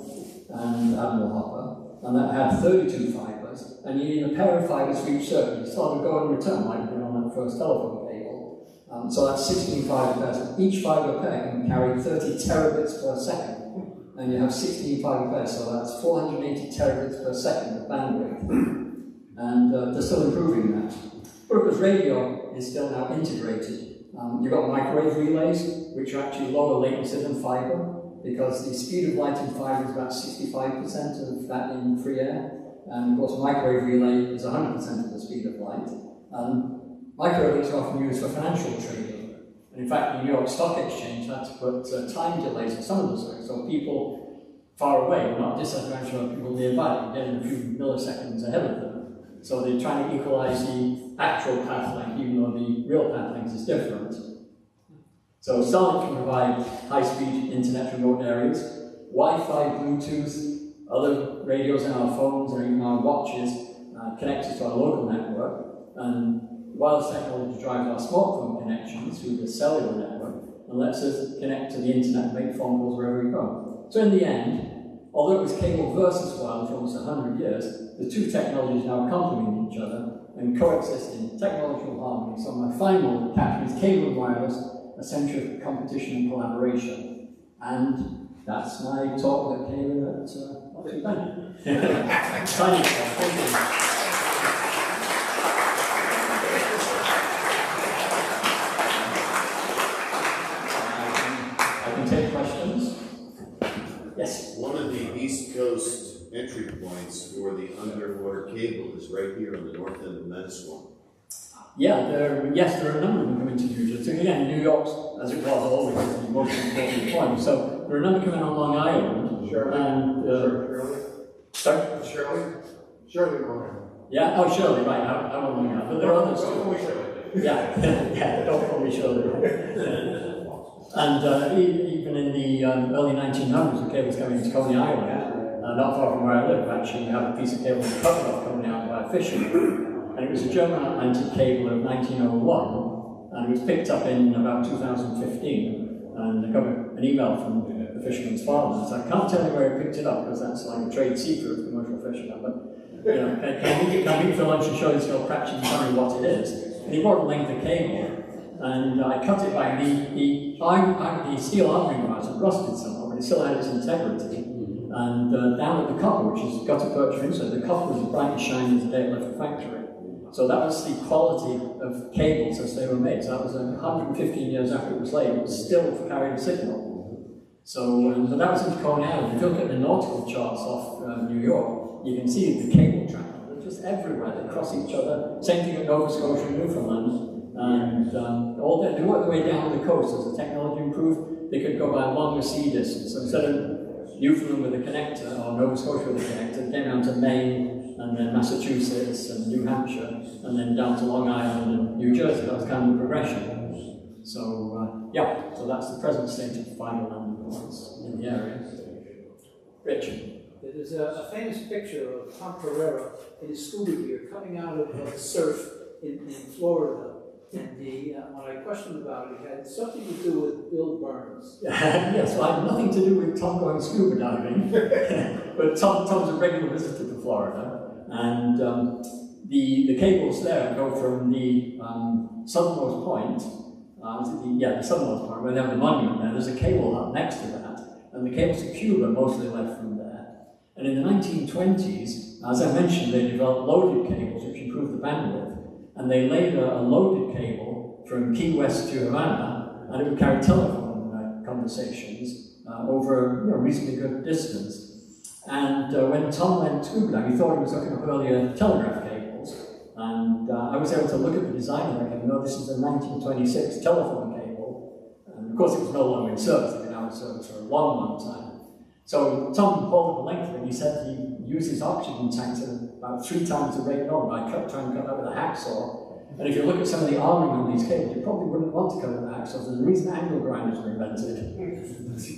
and Admiral Hopper, and that had 32 fibres, and you need a pair of fibres for each circuit. You still have to go and return like we did on that first telephone cable. So that's 16 fibre pairs. Each fibre pair can carry 30 terabits per second, and you have 16 fibre pairs, so that's 480 terabits per second of bandwidth. And they're still improving that. But because radio is still now integrated, you've got microwave relays, which are actually lower latency than fibre, because the speed of light in fibre is about 65% of that in free air. And of course, microwave relay is 100% of the speed of light. Microwaves are often used for financial trading. And in fact, the New York Stock Exchange had to put time delays on some of the circuits, so people far away were not disadvantaged from people nearby, getting a few milliseconds ahead of them. So they're trying to equalize the actual path length, even though the real path length is different. So Starlink can provide high-speed internet to remote areas, Wi-Fi, Bluetooth, other radios in our phones or even our watches connected to our local network, and wireless technology drives our smartphone connections through the cellular network and lets us connect to the internet and make phone calls wherever we go. So in the end, although it was cable versus wireless for almost 100 years, the two technologies now complement each other and coexist in technological harmony. So my final caption is cable and wireless, a century of competition and collaboration. And that's my talk that came in at Oxford Bank. Thank you. I can take questions. Yes? One of the East Coast entry points for the underwater underwater cable is right here on the north end of Manasquan. Yeah, there are a number of them coming to New Jersey. Again, New York's, as it was always, the most important point. So there are a number coming on Long Island. Shirley. And, sorry? Shirley Roman. Yeah, oh, Shirley, right, I'm on Long Island. But there are others too. Yeah, yeah, don't call me Shirley. And even in the early 1900s, the cables coming to Coney Island, not far from where I live, actually, you have a piece of cable cut off Coney Island by a fisherman. And it was a German Atlantic cable of 1901, and it was picked up in about 2015. And I got an email from the fisherman's father, so I can't tell you where he picked it up, because that's like a trade secret of commercial fishermen. But, you know, can we for lunch and show this little crack and tell me what it is? And he brought a length of cable, and I cut it by the steel arming wires had rusted somewhat, but it still had its integrity. And down at the copper, which has got a perch inside, the copper was as bright and shiny as the day it left the factory. So that was the quality of cables as they were made. So that was 115 years after it was laid, it was still carrying a signal. So but that was in Coney Island. If you look at the nautical charts off New York, you can see the cable track. They're just everywhere. They cross each other. Same thing at Nova Scotia and Newfoundland. And they work their way down the coast. As the technology improved, they could go by a longer sea distance. So instead of Newfoundland with a connector, or Nova Scotia with a connector, they came down to Maine, and then Massachusetts, and New Hampshire, and then down to Long Island and New Jersey. That was kind of the progression. So, yeah, so that's the present state of fiber landing points in the area. Rich? There's a famous picture of Tom Pereira in his scuba gear coming out of the surf in Florida. And when I questioned about it, it had something to do with Bill Burns. Yes, well, I had nothing to do with Tom going scuba diving, but Tom's a regular visitor to Florida, and the cables there go from the southernmost point, the southernmost point, where they have the monument there. There's a cable hut next to that, and the cables to Cuba mostly left from there. And in the 1920s, as I mentioned, they developed loaded cables which improved the bandwidth. And they laid a loaded cable from Key West to Havana, and it would carry telephone conversations over a reasonably good distance. And when Tom went scuba diving, he thought he was looking up earlier telegraph cables. And I was able to look at the design of that cable. No, this is a 1926 telephone cable. And of course, it was no longer in service. It had been out of service for a long, long time. So Tom pulled the length of it, and he said he used his oxygen tanks at about 3 times the rate normal by trying to cut that with a hacksaw. And if you look at some of the arming on these cables, you probably wouldn't want to cut with a hacksaw. There's a reason angle grinders were invented.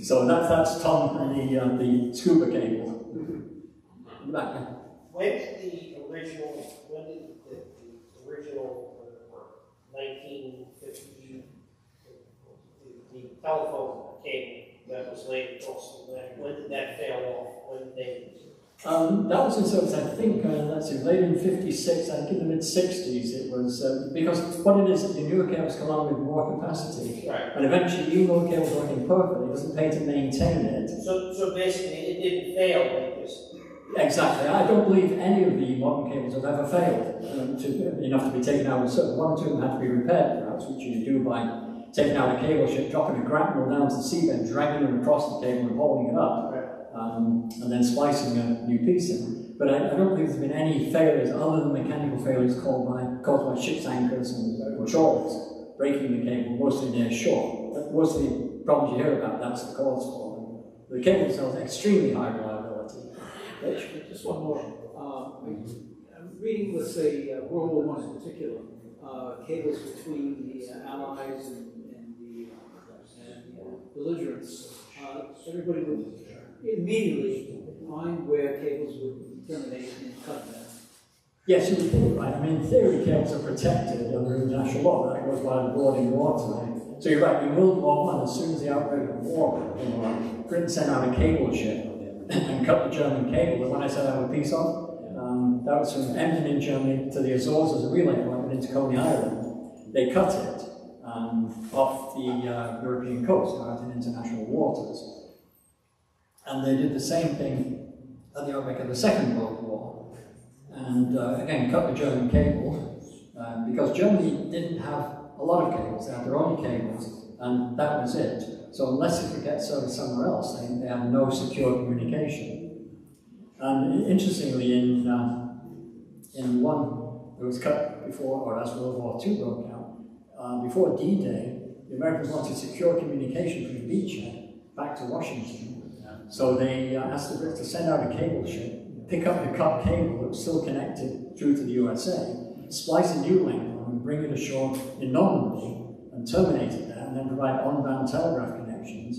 So that's Tom and the scuba cable. In the back there. When did the original 1950, the telephone cable that was laid across the Atlantic, when did that fail off? When did they? That was in service, I think, let's see, late in 56, I think in the mid-60s it was, because what it is, the newer cables come on with more capacity. Right. And eventually, even though the cable's working perfectly, it doesn't pay to maintain it. So basically, it didn't fail like this. Exactly. I don't believe any of the modern cables have ever failed enough to be taken out of service. One or two of them had to be repaired, perhaps, which you do by taking out a cable ship, dropping a grapnel down to the seabed, dragging them across the cable and holding it up. And then splicing a new piece in. But I don't think there's been any failures other than mechanical failures caused by ship's anchors and trawlers breaking the cable, mostly near shore. But most of the problems you hear about, that's the cause for them. The cable itself is extremely high reliability. Just one more. I'm reading, let's say, World War I in particular, cables between the Allies and the belligerents. Everybody would immediately find where cables would terminate and cut them. Yes, you would think, right? I mean, in theory, cables are protected under international law. That goes by the boarding water. So you're right, in World War I, as soon as the outbreak of war came along, Britain sent out a cable ship and cut the German cable. The one I said I have a piece of, that was from Emden in Germany to the Azores as a relay point into Coney Island. They cut it off the European coast, out in international waters. And they did the same thing at the outbreak of the Second World War. And again, cut the German cable, because Germany didn't have a lot of cables. They had their own cables, and that was it. So unless they could get service somewhere else, they had no secure communication. And interestingly, in in one that was cut before, or as World War II broke out. Before D-Day, the Americans wanted secure communication from the beachhead back to Washington. So they asked the Brits to send out a cable ship, pick up the cut cable that was still connected through to the USA, splice a new length on and bring it ashore in Normandy and terminate it there, and then provide on-bound telegraph connections,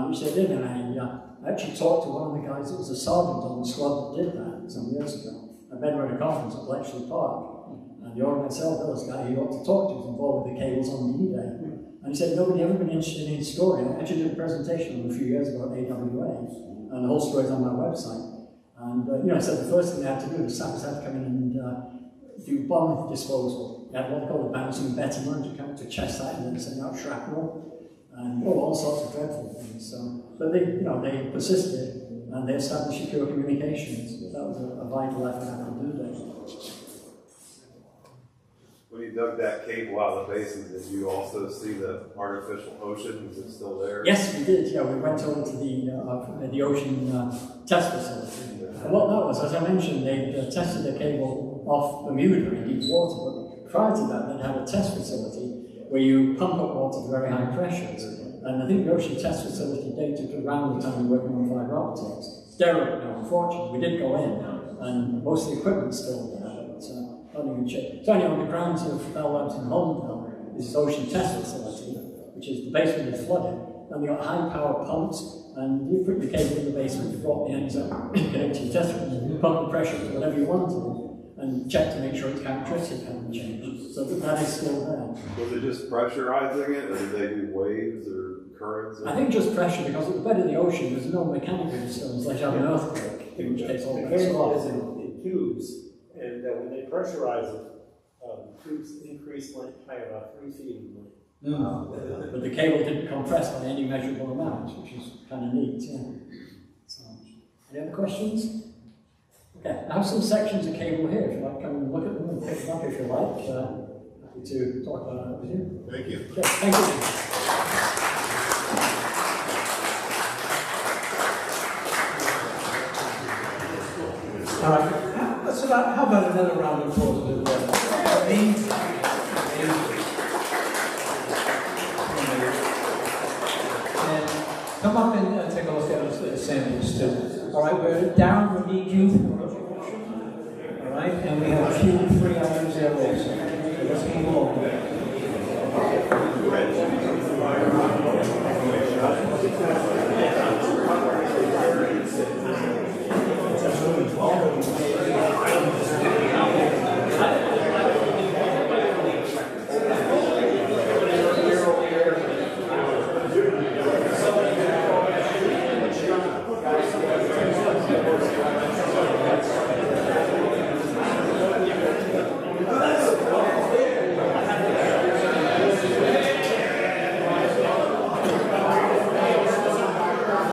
which they did. And I actually talked to one of the guys that was a sergeant on the squad that did that some years ago. I met him at a conference at Bletchley Park, and the Ordnance Bills guy he ought to talk to was involved with the cables on D-Day. And he said nobody ever been interested in his story. I actually did a presentation on him a few years ago at AWA, and the whole story's on my website. And I said the first thing they had to do was sappers had to come in and do bomb disposal. They had what they call the bouncing Betty man to come to chest height and then send out shrapnel, and all sorts of dreadful things. So, but they persisted, and they established secure communications. That was a vital effort after D-Day. When you dug that cable out of the basin, did you also see the artificial ocean? Was it still there? Yes, we did. Yeah, we went over to the ocean test facility. And what that was, as I mentioned, they tested the cable off Bermuda in deep water. But prior to that, they'd had a test facility where you pump up water to very high pressures. And I think the ocean test facility dated to around the time we were working on fiber optics. Derelict now, unfortunately. We did go in, and most of the equipment's still there. But, so anyway, on the grounds of Bell Labs in Holmdel, this is ocean test facility, which is the basement is flooded, and they got high power pumps, and you put the cable in the basement, you brought the ends up, connect to your test facility, pump the pressure to whatever you wanted, and check to make sure its characteristic hadn't changed. So that is still there. Was it just pressurizing it, or did they do waves or currents? I think just pressure, because at the bed of the ocean, there's no mechanical disturbance, like you have an earthquake, in which case all the bets are cable off. is in tubes, and when they pressurize it, tubes increase length by about 3 feet in length. But the cable didn't compress by any measurable amount, which is kind of neat. Yeah. So, any other questions? Okay, I have some sections of cable here. If you'd like to come and look at them and pick them up if you like. Happy to talk about that with you. Thank you. Okay, thank you. All right. How about another round of applause with Amazing. And come up and take a look at the samples too. All right, Darren, we need you. All right, and we have a few